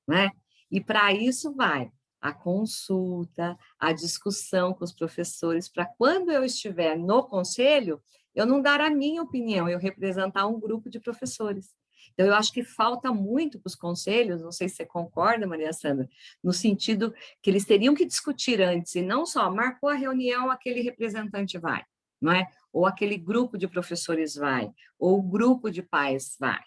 né? E para isso vai a consulta, a discussão com os professores, para quando eu estiver no conselho, eu não dar a minha opinião, eu representar um grupo de professores. Então, eu acho que falta muito para os conselhos, não sei se você concorda, Maria Sandra, no sentido que eles teriam que discutir antes, e não só, marcou a reunião, aquele representante vai, não é? Ou aquele grupo de professores vai, ou o grupo de pais vai.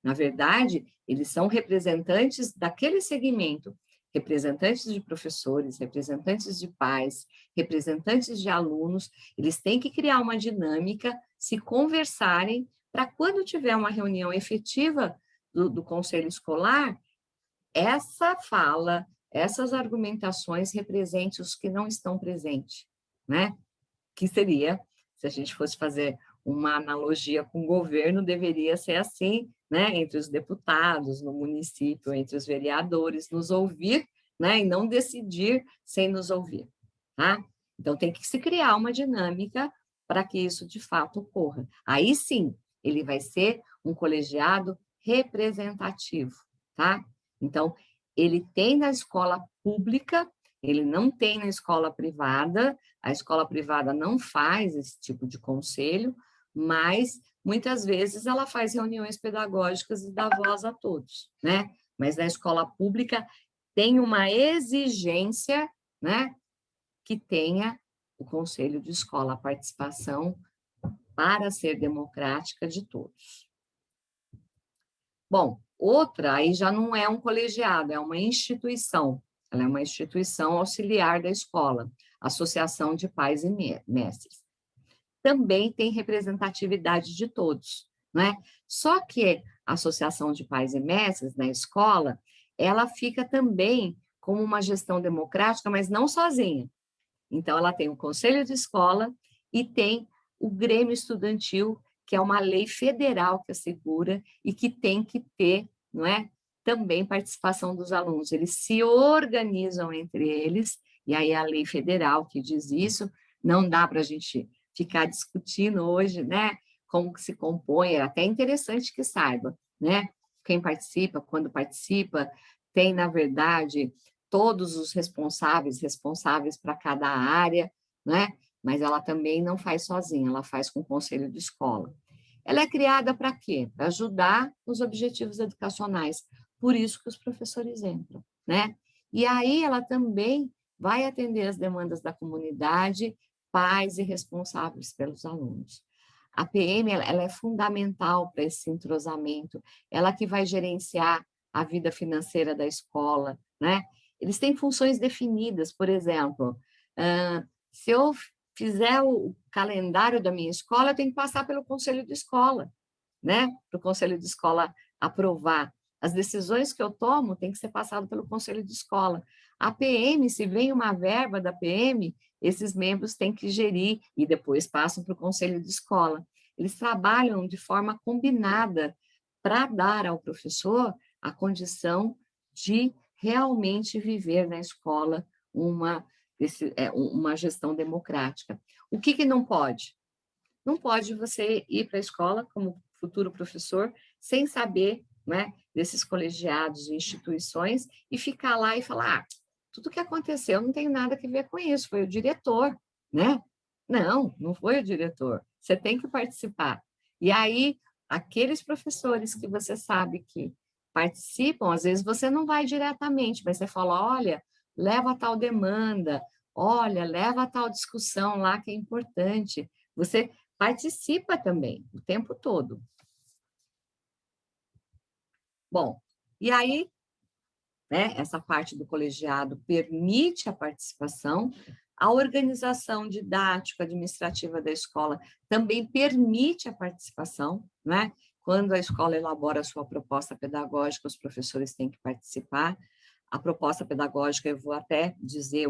Na verdade, eles são representantes daquele segmento, representantes de professores, representantes de pais, representantes de alunos, eles têm que criar uma dinâmica, se conversarem, para quando tiver uma reunião efetiva do conselho escolar, essa fala, essas argumentações representem os que não estão presentes, né? Que seria, se a gente fosse fazer uma analogia com o governo, deveria ser assim, né? Entre os deputados no município, entre os vereadores, nos ouvir, né? E não decidir sem nos ouvir, tá? Então, tem que se criar uma dinâmica para que isso, de fato, ocorra. Aí, sim, ele vai ser um colegiado representativo, tá? Então, ele tem na escola pública, ele não tem na escola privada, a escola privada não faz esse tipo de conselho, mas muitas vezes ela faz reuniões pedagógicas e dá voz a todos, né? Mas na escola pública tem uma exigência, né, que tenha o conselho de escola, a participação para ser democrática de todos. Bom, outra aí já não é um colegiado, é uma instituição. Ela é uma instituição auxiliar da escola, Associação de Pais e Mestres. Também tem representatividade de todos, não é? Só que a Associação de Pais e Mestres na escola, ela fica também como uma gestão democrática, mas não sozinha. Então, ela tem o conselho de escola e tem o Grêmio Estudantil, que é uma lei federal que assegura e que tem que ter, não é? Também participação dos alunos. Eles se organizam entre eles, e aí a lei federal que diz isso, não dá para a gente ficar discutindo hoje, né? Como que se compõe, é até interessante que saiba, né? Quem participa, quando participa, tem, na verdade, todos os responsáveis para cada área, né? Mas ela também não faz sozinha, ela faz com o conselho de escola. Ela é criada para quê? Para ajudar os objetivos educacionais. Por isso que os professores entram, né? E aí ela também vai atender as demandas da comunidade, pais e responsáveis pelos alunos. A PM ela é fundamental para esse entrosamento, ela que vai gerenciar a vida financeira da escola, né? Eles têm funções definidas, por exemplo, se eu fizer o calendário da minha escola, eu tenho que passar pelo conselho de escola, né? Para o conselho de escola aprovar. As decisões que eu tomo têm que ser passadas pelo conselho de escola. A PM, se vem uma verba da PM, esses membros têm que gerir e depois passam para o conselho de escola. Eles trabalham de forma combinada para dar ao professor a condição de realmente viver na escola uma gestão democrática. O que não pode? Não pode você ir para a escola como futuro professor sem saber, né, desses colegiados e instituições e ficar lá e falar, tudo que aconteceu não tem nada a ver com isso, foi o diretor, né? Não, não foi o diretor. Você tem que participar. E aí, aqueles professores que você sabe que participam, às vezes você não vai diretamente, mas você fala, olha, leva a tal demanda, olha, leva a tal discussão lá que é importante. Você participa também, o tempo todo. Bom, e aí, né, essa parte do colegiado permite a participação, a organização didática administrativa da escola também permite a participação, né? Quando a escola elabora a sua proposta pedagógica, os professores têm que participar. A proposta pedagógica, eu vou até dizer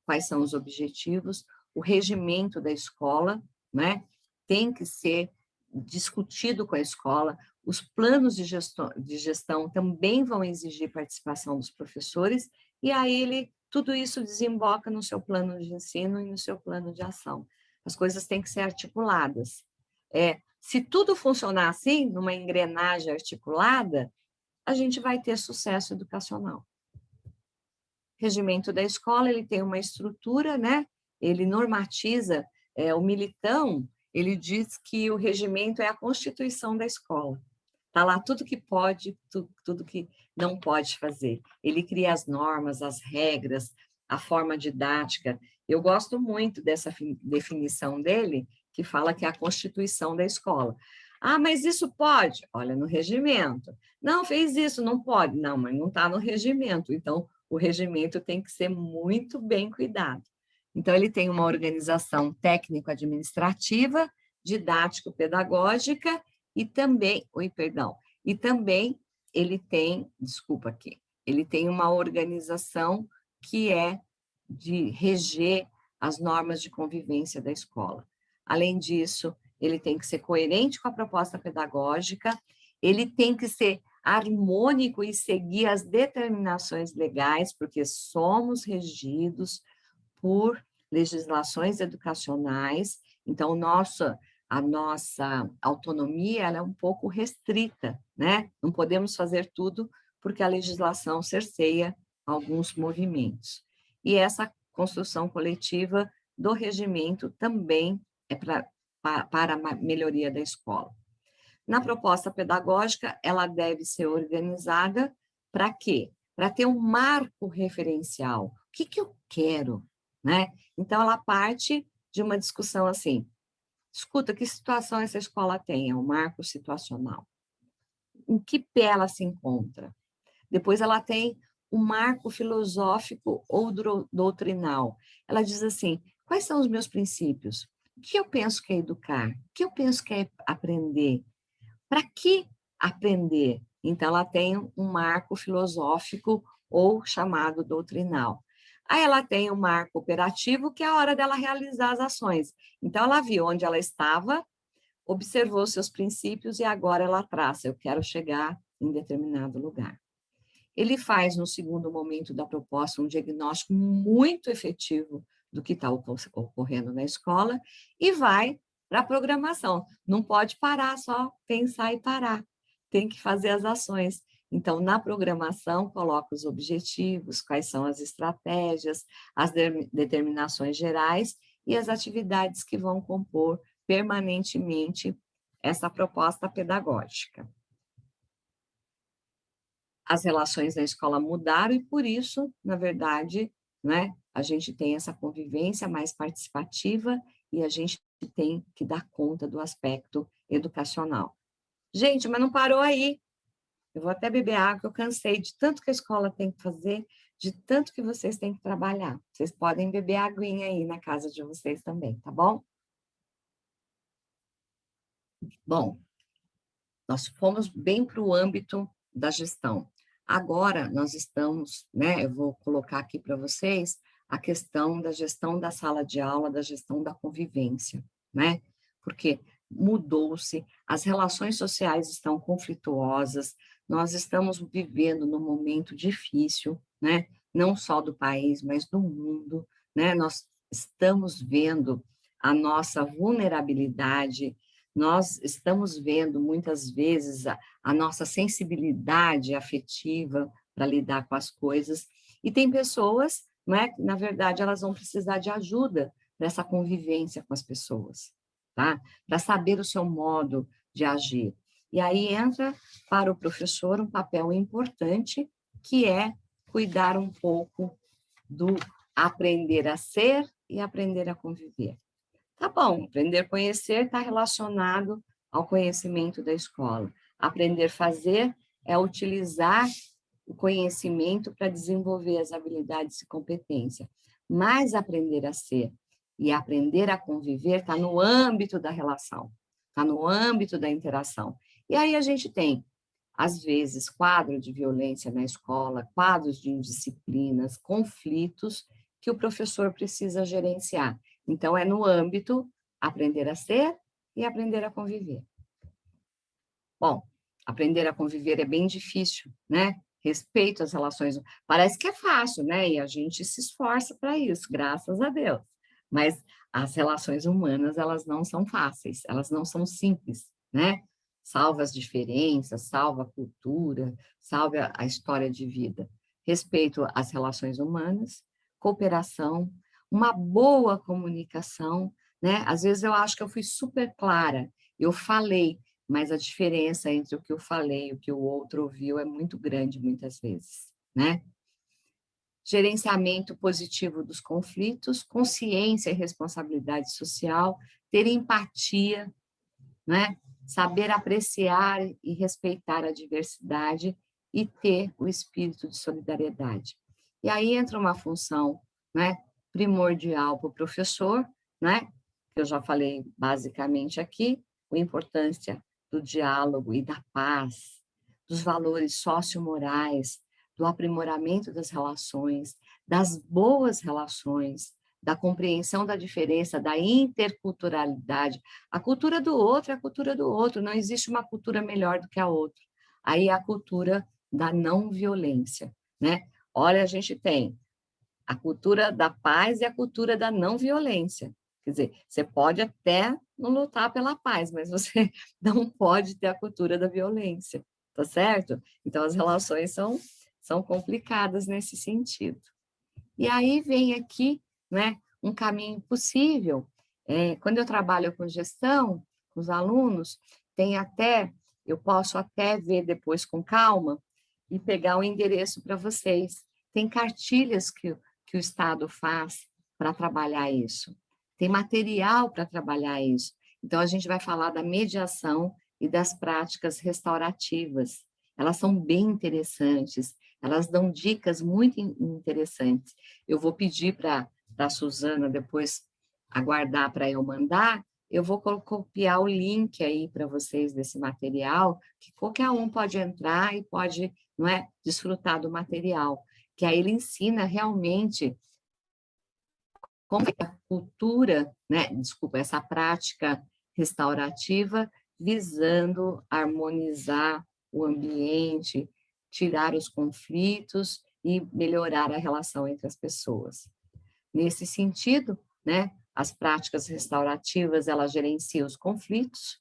quais são os objetivos, o regimento da escola, né? Tem que ser discutido com a escola, os planos de gestão também vão exigir participação dos professores, e aí tudo isso desemboca no seu plano de ensino e no seu plano de ação. As coisas têm que ser articuladas. Se tudo funcionar assim, numa engrenagem articulada, a gente vai ter sucesso educacional. O regimento da escola, ele tem uma estrutura, né? Ele normatiza, o Militão, ele diz que o regimento é a constituição da escola. Está lá tudo que pode, tudo que não pode fazer. Ele cria as normas, as regras, a forma didática. Eu gosto muito dessa definição dele, que fala que é a constituição da escola. Ah, mas isso pode? Olha, no regimento. Não, fez isso, não pode. Não, mas não está no regimento. Então, o regimento tem que ser muito bem cuidado. Então, ele tem uma organização técnico-administrativa, didático-pedagógica, e também ele tem, ele tem uma organização que é de reger as normas de convivência da escola. Além disso, ele tem que ser coerente com a proposta pedagógica, ele tem que ser harmônico e seguir as determinações legais, porque somos regidos por legislações educacionais, então a nossa autonomia ela é um pouco restrita, né? Não podemos fazer tudo porque a legislação cerceia alguns movimentos. E essa construção coletiva do regimento também é para a melhoria da escola. Na proposta pedagógica, ela deve ser organizada para quê? Para ter um marco referencial. O que eu quero? Né? Então, ela parte de uma discussão assim, escuta, que situação essa escola tem? É um marco situacional. Em que pé ela se encontra? Depois ela tem um marco filosófico ou doutrinal. Ela diz assim, quais são os meus princípios? O que eu penso que é educar? O que eu penso que é aprender? Para que aprender? Então, ela tem um marco filosófico ou chamado doutrinal. Aí ela tem um marco operativo, que é a hora dela realizar as ações. Então, ela viu onde ela estava, observou seus princípios e agora ela traça, eu quero chegar em determinado lugar. Ele faz, no segundo momento da proposta, um diagnóstico muito efetivo do que está ocorrendo na escola e vai para a programação. Não pode parar, só pensar e parar. Tem que fazer as ações. Então, na programação, coloca os objetivos, quais são as estratégias, as determinações gerais e as atividades que vão compor permanentemente essa proposta pedagógica. As relações na escola mudaram e, por isso, na verdade, né, a gente tem essa convivência mais participativa e a gente tem que dar conta do aspecto educacional. Gente, mas não parou aí. Eu vou até beber água, eu cansei de tanto que a escola tem que fazer, de tanto que vocês têm que trabalhar. Vocês podem beber aguinha aí na casa de vocês também, tá bom? Bom, nós fomos bem para o âmbito da gestão. Agora, nós estamos, né, eu vou colocar aqui para vocês a questão da gestão da sala de aula, da gestão da convivência, né? Porque mudou-se, as relações sociais estão conflituosas, nós estamos vivendo num momento difícil, né? Não só do país, mas do mundo, né? Nós estamos vendo a nossa vulnerabilidade, nós estamos vendo muitas vezes a nossa sensibilidade afetiva para lidar com as coisas, e tem pessoas, né, que, na verdade, elas vão precisar de ajuda nessa convivência com as pessoas, tá? Para saber o seu modo de agir. E aí entra para o professor um papel importante, que é cuidar um pouco do aprender a ser e aprender a conviver. Tá bom, aprender a conhecer está relacionado ao conhecimento da escola. Aprender a fazer é utilizar o conhecimento para desenvolver as habilidades e competência. Mas aprender a ser e aprender a conviver está no âmbito da relação, está no âmbito da interação. E aí a gente tem, às vezes, quadro de violência na escola, quadros de indisciplinas, conflitos que o professor precisa gerenciar. Então, é no âmbito aprender a ser e aprender a conviver. Bom, aprender a conviver é bem difícil, né? Respeito às relações. Parece que é fácil, né? E a gente se esforça para isso, graças a Deus. Mas as relações humanas, elas não são fáceis, elas não são simples, né? Salva as diferenças, salva a cultura, salva a história de vida. Respeito às relações humanas, cooperação, uma boa comunicação, né? Às vezes eu acho que eu fui super clara, eu falei, mas a diferença entre o que eu falei e o que o outro ouviu é muito grande muitas vezes, né? Gerenciamento positivo dos conflitos, consciência e responsabilidade social, ter empatia, né? Saber apreciar e respeitar a diversidade e ter o espírito de solidariedade. E aí entra uma função, né, primordial para o professor, né, que eu já falei basicamente aqui, a importância do diálogo e da paz, dos valores sociomorais, do aprimoramento das relações, das boas relações, da compreensão da diferença, da interculturalidade. A cultura do outro é a cultura do outro, não existe uma cultura melhor do que a outra. Aí é a cultura da não violência, né? Olha, a gente tem a cultura da paz e a cultura da não violência. Quer dizer, você pode até não lutar pela paz, mas você não pode ter a cultura da violência, tá certo? Então, as relações são complicadas nesse sentido. E aí vem aqui, né, um caminho possível. Quando eu trabalho com gestão, com os alunos, eu posso até ver depois com calma e pegar o endereço para vocês. Tem cartilhas que o Estado faz para trabalhar isso. Tem material para trabalhar isso. Então, a gente vai falar da mediação e das práticas restaurativas. Elas são bem interessantes, elas dão dicas muito interessantes. Eu vou pedir para a Suzana depois aguardar para eu mandar, eu vou copiar o link aí para vocês desse material, que qualquer um pode entrar e pode, não é, desfrutar do material, que aí ele ensina realmente como é a cultura, né, desculpa, essa prática restaurativa, visando harmonizar o ambiente, tirar os conflitos e melhorar a relação entre as pessoas. Nesse sentido, né, as práticas restaurativas, elas gerenciam os conflitos,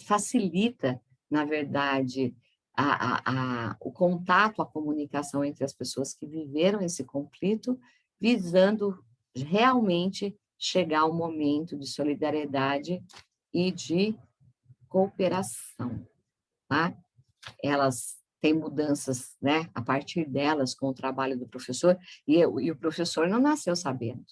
facilita, na verdade, o contato, a comunicação entre as pessoas que viveram esse conflito, visando realmente chegar ao momento de solidariedade e de cooperação, tá? Elas têm mudanças, né, a partir delas, com o trabalho do professor, e o professor não nasceu sabendo.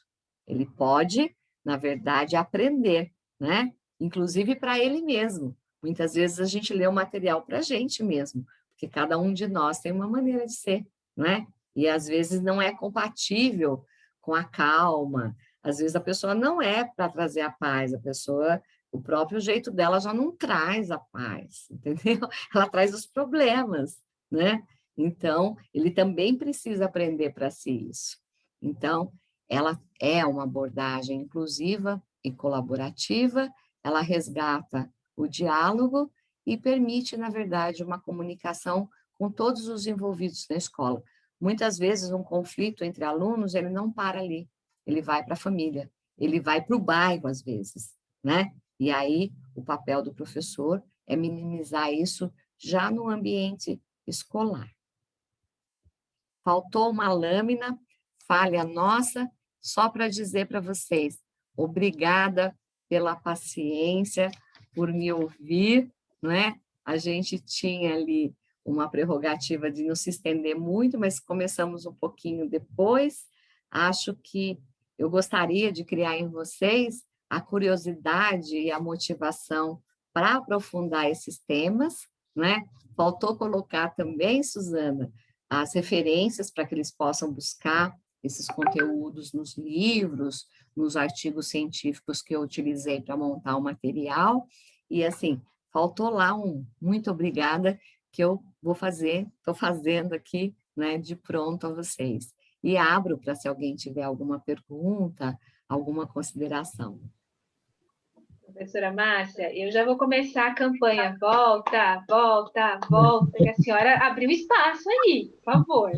Ele pode, na verdade, aprender, né? Inclusive para ele mesmo. Muitas vezes a gente lê o material para a gente mesmo, porque cada um de nós tem uma maneira de ser, né? E às vezes não é compatível com a calma, às vezes a pessoa não é para trazer a paz, a pessoa, o próprio jeito dela já não traz a paz, entendeu? Ela traz os problemas, né? Então, ele também precisa aprender para si isso. Então, ela é uma abordagem inclusiva e colaborativa, ela resgata o diálogo e permite, na verdade, uma comunicação com todos os envolvidos na escola. Muitas vezes, um conflito entre alunos, ele não para ali, ele vai para a família, ele vai para o bairro, às vezes, né? E aí, o papel do professor é minimizar isso já no ambiente escolar. Faltou uma lâmina, falha nossa, só para dizer para vocês, obrigada pela paciência, por me ouvir, não é? A gente tinha ali uma prerrogativa de não se estender muito, mas começamos um pouquinho depois. Acho que eu gostaria de criar em vocês a curiosidade e a motivação para aprofundar esses temas, né? Faltou colocar também, Suzana, as referências para que eles possam buscar esses conteúdos nos livros, nos artigos científicos que eu utilizei para montar o material. E, assim, faltou lá muito obrigada, que eu vou fazer, estou fazendo aqui, né, de pronto a vocês. E abro para se alguém tiver alguma pergunta, alguma consideração. Professora Márcia, eu já vou começar a campanha. Volta, volta, volta, que a senhora abriu espaço aí, por favor.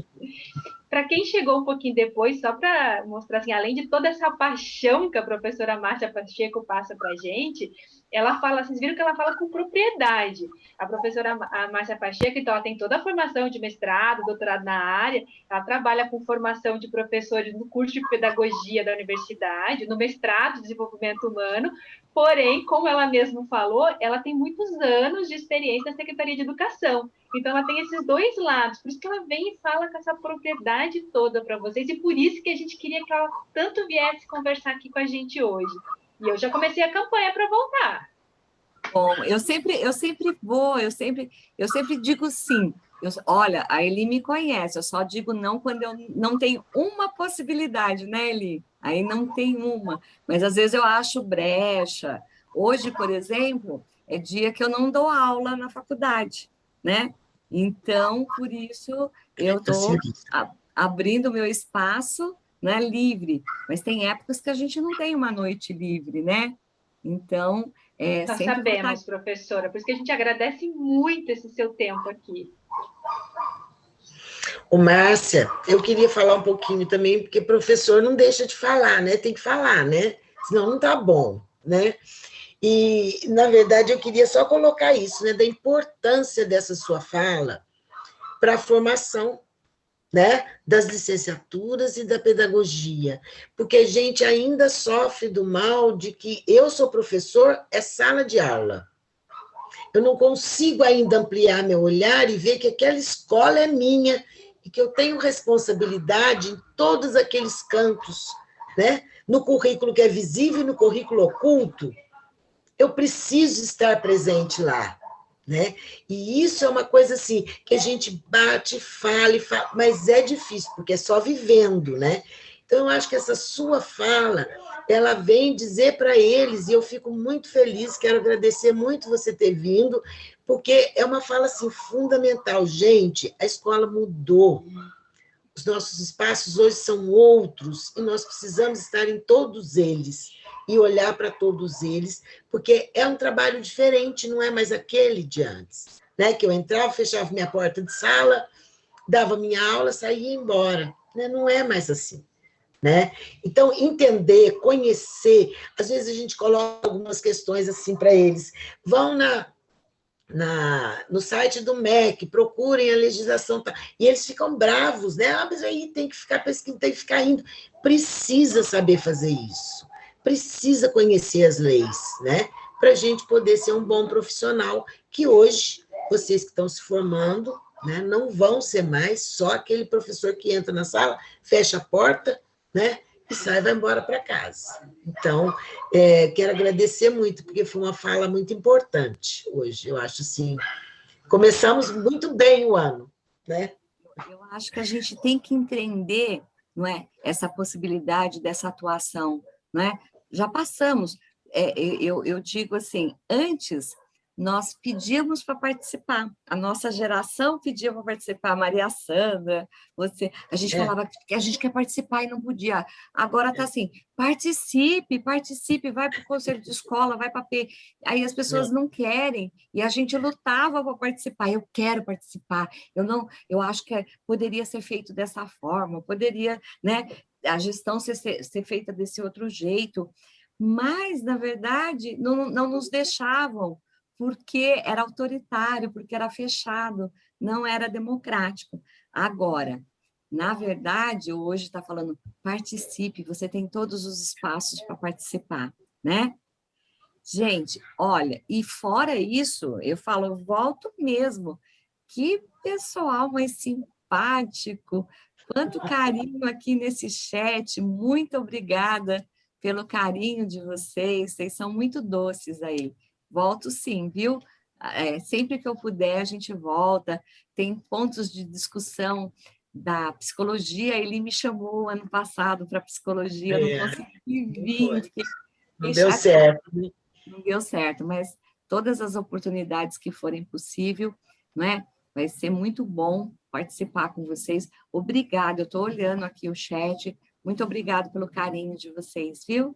Para quem chegou um pouquinho depois, só para mostrar, assim, além de toda essa paixão que a professora Márcia Pacheco passa para a gente, ela fala, vocês viram que ela fala com propriedade. A professora Márcia Pacheco, então, ela tem toda a formação de mestrado, doutorado na área, ela trabalha com formação de professores no curso de pedagogia da universidade, no mestrado de desenvolvimento humano, porém, como ela mesma falou, ela tem muitos anos de experiência na Secretaria de Educação. Então, ela tem esses dois lados, por isso que ela vem e fala com essa propriedade toda para vocês, e por isso que a gente queria que ela tanto viesse conversar aqui com a gente hoje. E eu já comecei a campanha para voltar. Bom, eu sempre vou, eu sempre digo sim. Olha, a Eli me conhece, eu só digo não quando eu não tenho uma possibilidade, né, Eli? Aí não tem uma, mas às vezes eu acho brecha. Hoje, por exemplo, é dia que eu não dou aula na faculdade, né? Então, por isso, eu estou abrindo meu espaço, né, livre. Mas tem épocas que a gente não tem uma noite livre, né? Então, Nós sabemos, professora, por isso que a gente agradece muito esse seu tempo aqui. Ô, Márcia, eu queria falar um pouquinho também, porque professor não deixa de falar, né? Tem que falar, né? Senão não tá bom, né? E, na verdade, eu queria só colocar isso, né? Da importância dessa sua fala para a formação, né, das licenciaturas e da pedagogia, porque a gente ainda sofre do mal de que eu sou professor, é sala de aula. Eu não consigo ainda ampliar meu olhar e ver que aquela escola é minha e que eu tenho responsabilidade em todos aqueles cantos, né, no currículo que é visível e no currículo oculto. Eu preciso estar presente lá. Né? E isso é uma coisa assim, que a gente bate, fala, mas é difícil, porque é só vivendo, né? Então, eu acho que essa sua fala, ela vem dizer para eles, e eu fico muito feliz, quero agradecer muito você ter vindo, porque é uma fala assim, fundamental. Gente, a escola mudou. os nossos espaços hoje são outros, e nós precisamos estar em todos eles, e olhar para todos eles, porque é um trabalho diferente, não é mais aquele de antes, né? Que eu entrava, fechava minha porta de sala, dava minha aula, saía e ia embora, né? Não é mais assim. Né? Então, entender, conhecer, às vezes a gente coloca algumas questões assim para eles, vão no site do MEC, procurem a legislação, e eles ficam bravos, né? Ah, mas aí tem que ficar pesquisando, tem que ficar indo. Precisa saber fazer isso, precisa conhecer as leis, né? Para a gente poder ser um bom profissional, que hoje, vocês que estão se formando, né, não vão ser mais só aquele professor que entra na sala, fecha a porta, né, e sai e vai embora para casa. Então, quero agradecer muito, porque foi uma fala muito importante hoje. Eu acho assim, começamos muito bem o ano, né? Eu acho que a gente tem que entender, não é, essa possibilidade dessa atuação, não é? Já passamos. Eu digo assim, antes nós pedíamos para participar, a nossa geração pedia para participar, Maria Sandra, a gente falava que a gente quer participar e não podia. Agora está assim, participe, vai para o conselho de escola, vai para P. Aí as pessoas não querem, e a gente lutava para participar. Eu quero participar, eu acho que poderia ser feito dessa forma, poderia, né, a gestão ser feita desse outro jeito, mas, na verdade, não nos deixavam, porque era autoritário, porque era fechado, não era democrático. Agora, na verdade, hoje está falando, participe, você tem todos os espaços para participar, né? Gente, olha, e fora isso, eu falo, eu volto mesmo, que pessoal mais simpático, quanto carinho aqui nesse chat, muito obrigada pelo carinho de vocês são muito doces aí. Volto sim, viu? Sempre que eu puder, a gente volta. Tem pontos de discussão da psicologia. Ele me chamou ano passado para psicologia, eu não consegui vir, Não fiquei deu chateada. certo. Não deu certo, mas todas as oportunidades que forem possível, não é? Vai ser muito bom participar com vocês. Obrigada, eu estou olhando aqui o chat. Muito obrigada pelo carinho de vocês, viu?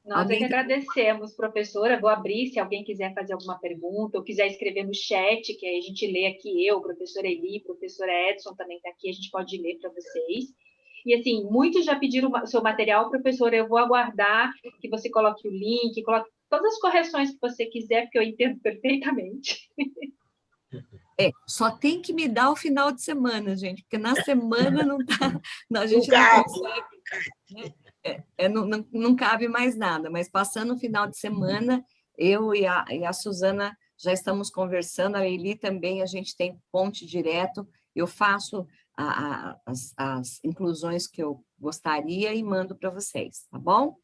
Nós é que agradecemos, professora. Vou abrir, se alguém quiser fazer alguma pergunta, ou quiser escrever no chat, que aí a gente lê aqui, eu, professora Eli, professora Edson também está aqui, a gente pode ler para vocês. E, assim, muitos já pediram o seu material, professora, eu vou aguardar que você coloque o link, coloque todas as correções que você quiser, porque eu entendo perfeitamente. Só tem que me dar o final de semana, gente, porque na semana não tá, a gente não consegue, né? Não cabe mais nada, mas passando o final de semana, eu e a Suzana já estamos conversando, a Eli também, a gente tem ponte direto, eu faço as inclusões que eu gostaria e mando para vocês, tá bom?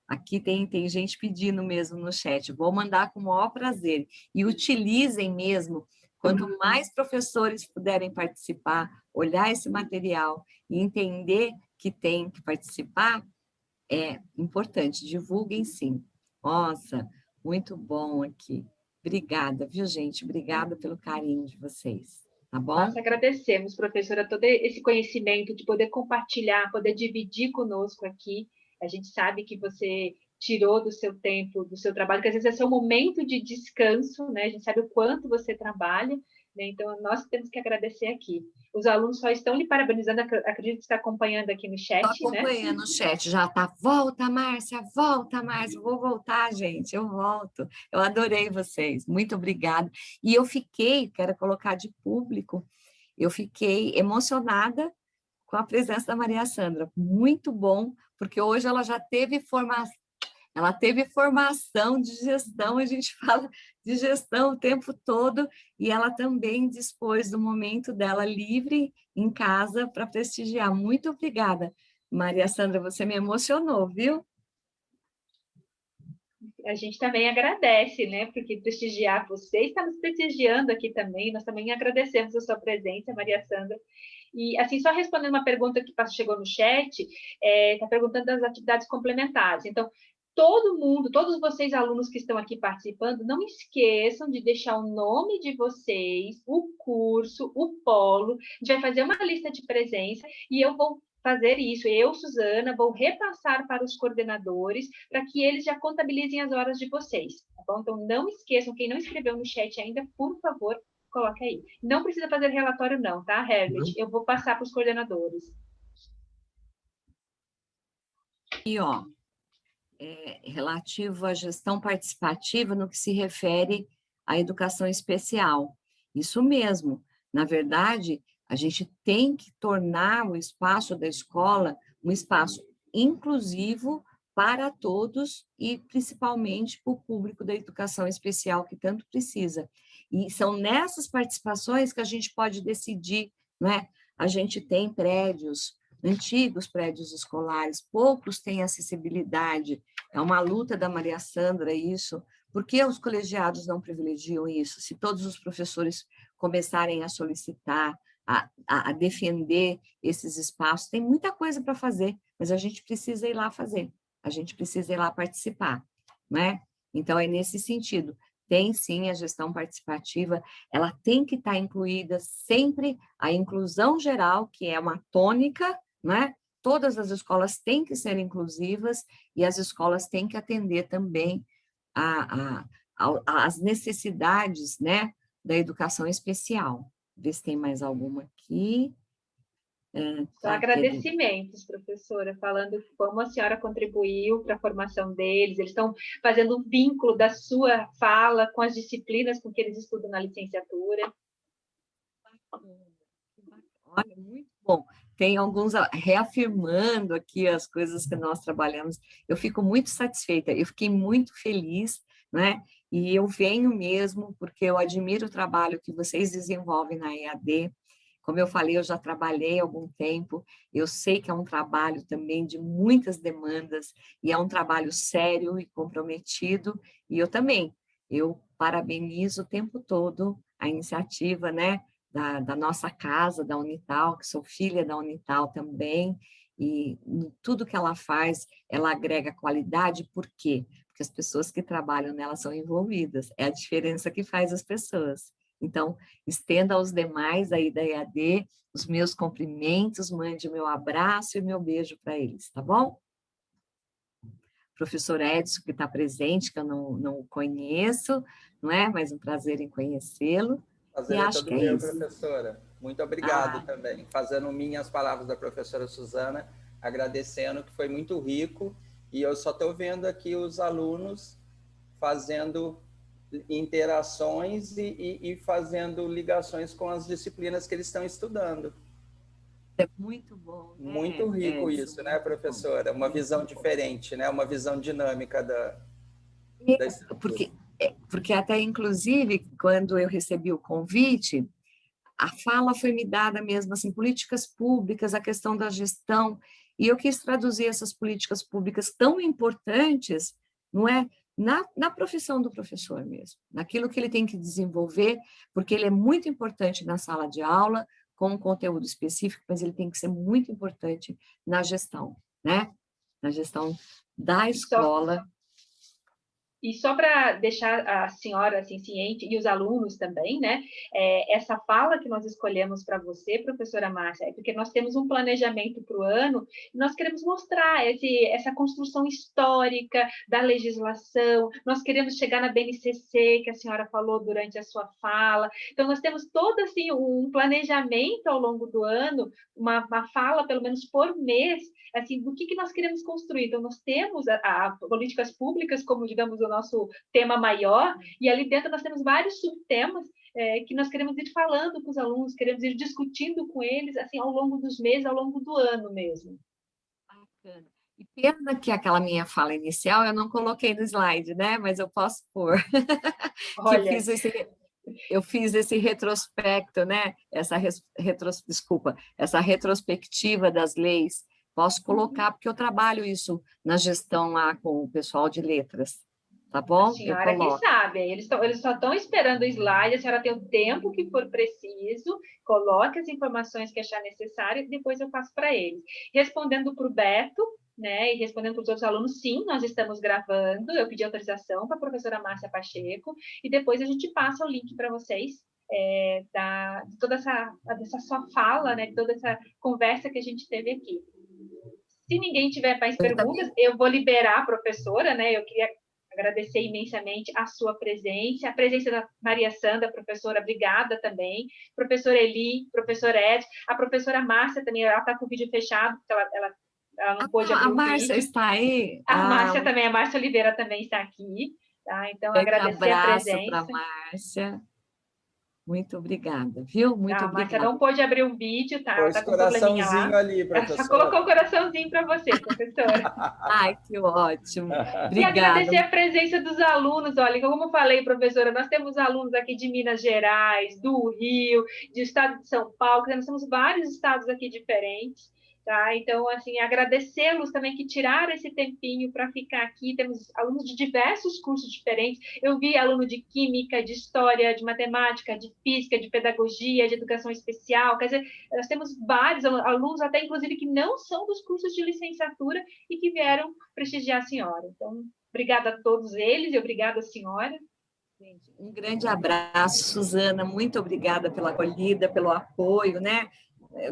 Aqui tem gente pedindo mesmo no chat, vou mandar com o maior prazer. E utilizem mesmo, quanto mais professores puderem participar, olhar esse material e entender que tem que participar, é importante, divulguem sim. Nossa, muito bom aqui. Obrigada, viu, gente? Obrigada pelo carinho de vocês, tá bom? Nós agradecemos, professora, todo esse conhecimento de poder compartilhar, poder dividir conosco aqui. A gente sabe que você tirou do seu tempo, do seu trabalho, que às vezes é seu momento de descanso, né? A gente sabe o quanto você trabalha, né? Então, nós temos que agradecer aqui. Os alunos só estão lhe parabenizando, acredito que está acompanhando aqui no chat, né? Estou acompanhando o chat, já está, volta, Márcia, vou voltar, gente, eu volto. Eu adorei vocês, muito obrigada. E eu quero colocar de público, eu fiquei emocionada com a presença da Maria Sandra, muito bom, porque hoje ela já teve formação de gestão, a gente fala de gestão o tempo todo, e ela também dispôs do momento dela livre em casa para prestigiar. Muito obrigada, Maria Sandra, você me emocionou, viu? A gente também agradece, né? Porque prestigiar você está nos prestigiando aqui também. Nós também agradecemos a sua presença, Maria Sandra. E, assim, só respondendo uma pergunta que chegou no chat, está perguntando das atividades complementares. Então, todo mundo, todos vocês alunos que estão aqui participando, não esqueçam de deixar o nome de vocês, o curso, o polo. A gente vai fazer uma lista de presença e eu vou fazer isso. Eu, Suzana, vou repassar para os coordenadores para que eles já contabilizem as horas de vocês. Tá bom? Então, não esqueçam, quem não escreveu no chat ainda, por favor, coloque aí. Não precisa fazer relatório não, tá, Herbert? Eu vou passar para os coordenadores. E, ó, relativo à gestão participativa no que se refere à educação especial. Isso mesmo. Na verdade, a gente tem que tornar o espaço da escola um espaço inclusivo para todos e principalmente para o público da educação especial que tanto precisa. E são nessas participações que a gente pode decidir, né? A gente tem prédios, antigos prédios escolares, poucos têm acessibilidade, é uma luta da Maria Sandra isso. Por que os colegiados não privilegiam isso? Se todos os professores começarem a solicitar, a defender esses espaços, tem muita coisa para fazer, mas a gente precisa ir lá fazer, a gente precisa ir lá participar, né? Então, é nesse sentido. Tem, sim, a gestão participativa, ela tem que estar incluída sempre a inclusão geral, que é uma tônica, né? Todas as escolas têm que ser inclusivas e as escolas têm que atender também às necessidades, né, da educação especial. Ver se tem mais alguma aqui. Só agradecimentos, professora, falando como a senhora contribuiu para a formação deles, eles estão fazendo um vínculo da sua fala com as disciplinas com que eles estudam na licenciatura. Olha, muito bom. Tem alguns reafirmando aqui as coisas que nós trabalhamos. Eu fico muito satisfeita, eu fiquei muito feliz, né? E eu venho mesmo porque eu admiro o trabalho que vocês desenvolvem na EAD. Como eu falei, eu já trabalhei há algum tempo, eu sei que é um trabalho também de muitas demandas, e é um trabalho sério e comprometido, e eu também, eu parabenizo o tempo todo a iniciativa, né, da nossa casa, da Unital, que sou filha da Unital também, e em tudo que ela faz, ela agrega qualidade, por quê? Porque as pessoas que trabalham nela são envolvidas, é a diferença que faz as pessoas. Então, estenda aos demais aí da EAD os meus cumprimentos, mande o meu abraço e o meu beijo para eles, tá bom? Professor Edson, que está presente, que eu não o conheço, não é? Mas um prazer em conhecê-lo. Prazer é todo meu, professora. Muito obrigado também. Fazendo minhas palavras da professora Suzana, agradecendo, que foi muito rico, e eu só estou vendo aqui os alunos fazendo interações e fazendo ligações com as disciplinas que eles estão estudando. É muito bom. Muito rico isso, né, professora? Uma visão diferente, né? Uma visão dinâmica da estrutura. Porque até, inclusive, quando eu recebi o convite, a fala foi me dada mesmo, assim, políticas públicas, a questão da gestão, e eu quis traduzir essas políticas públicas tão importantes, não é? Na profissão do professor mesmo, naquilo que ele tem que desenvolver, porque ele é muito importante na sala de aula, com um conteúdo específico, mas ele tem que ser muito importante na gestão, né? Na gestão da escola. E só para deixar a senhora assim, ciente, e os alunos também, né? Essa fala que nós escolhemos para você, professora Márcia, é porque nós temos um planejamento para o ano, e nós queremos mostrar essa construção histórica da legislação, nós queremos chegar na BNCC, que a senhora falou durante a sua fala. Então, nós temos todo assim, um planejamento ao longo do ano, uma fala, pelo menos por mês, assim, do que nós queremos construir. Então, nós temos políticas públicas como, digamos, o nosso tema maior, e ali dentro nós temos vários subtemas que nós queremos ir falando com os alunos, queremos ir discutindo com eles, assim, ao longo dos meses, ao longo do ano mesmo. Bacana. E pena que aquela minha fala inicial eu não coloquei no slide, né? Mas eu posso pôr. Olha... Eu fiz esse retrospecto, né? Essa retrospectiva das leis. Posso colocar, porque eu trabalho isso na gestão lá com o pessoal de letras. Tá bom? A senhora que sabe, eles só estão esperando o slide, a senhora tem o tempo que for preciso, coloque as informações que achar necessário e depois eu passo para eles. Respondendo para o Beto, né? E respondendo para os outros alunos, sim, nós estamos gravando. Eu pedi autorização para a professora Márcia Pacheco, e depois a gente passa o link para vocês de toda dessa sua fala, né? De toda essa conversa que a gente teve aqui. Se ninguém tiver mais perguntas, eu vou liberar a professora, né? Eu queria agradecer imensamente a sua presença, a presença da Maria Sandra, professora, obrigada também, professora Eli, professora Ed, a professora Márcia também, ela está com o vídeo fechado, porque ela não pôde abrir o vídeo. A Márcia está aí? A Márcia também, a Márcia Oliveira também está aqui, tá? Então, agradecer a presença. Um abraço para a Márcia. Muito obrigada, viu? Muito obrigada. Márcia não pôde abrir o vídeo, tá? Pôs com coraçãozinho ali, professora. Ela só colocou um coraçãozinho para você, professora. Ai, que ótimo. Obrigada. E agradecer a presença dos alunos. Olha, como eu falei, professora, nós temos alunos aqui de Minas Gerais, do Rio, do estado de São Paulo, nós temos vários estados aqui diferentes. Tá? Então, assim, agradecê-los também que tiraram esse tempinho para ficar aqui. Temos alunos de diversos cursos diferentes. Eu vi aluno de Química, de História, de Matemática, de Física, de Pedagogia, de Educação Especial. Quer dizer, nós temos vários alunos, até inclusive, que não são dos cursos de licenciatura e que vieram prestigiar a senhora. Então, obrigada a todos eles e obrigada à senhora. Um grande abraço, Suzana. Muito obrigada pela acolhida, pelo apoio, né?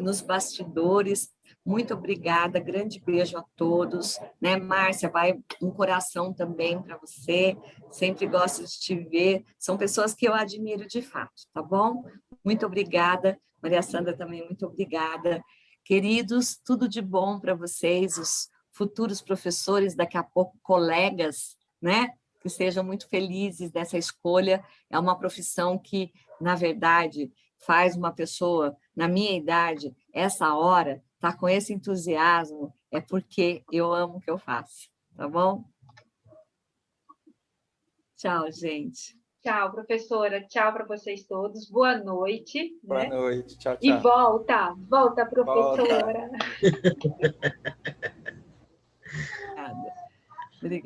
Nos bastidores. Muito obrigada, grande beijo a todos, né, Márcia, vai um coração também para você, sempre gosto de te ver, são pessoas que eu admiro de fato, tá bom? Muito obrigada, Maria Sandra também, muito obrigada. Queridos, tudo de bom para vocês, os futuros professores, daqui a pouco colegas, né, que sejam muito felizes dessa escolha, é uma profissão que, na verdade, faz uma pessoa, na minha idade, essa hora, tá com esse entusiasmo, é porque eu amo o que eu faço, tá bom? Tchau, gente. Tchau, professora. Tchau para vocês todos. Boa noite. Boa noite. Tchau, tchau. E volta, professora. Volta.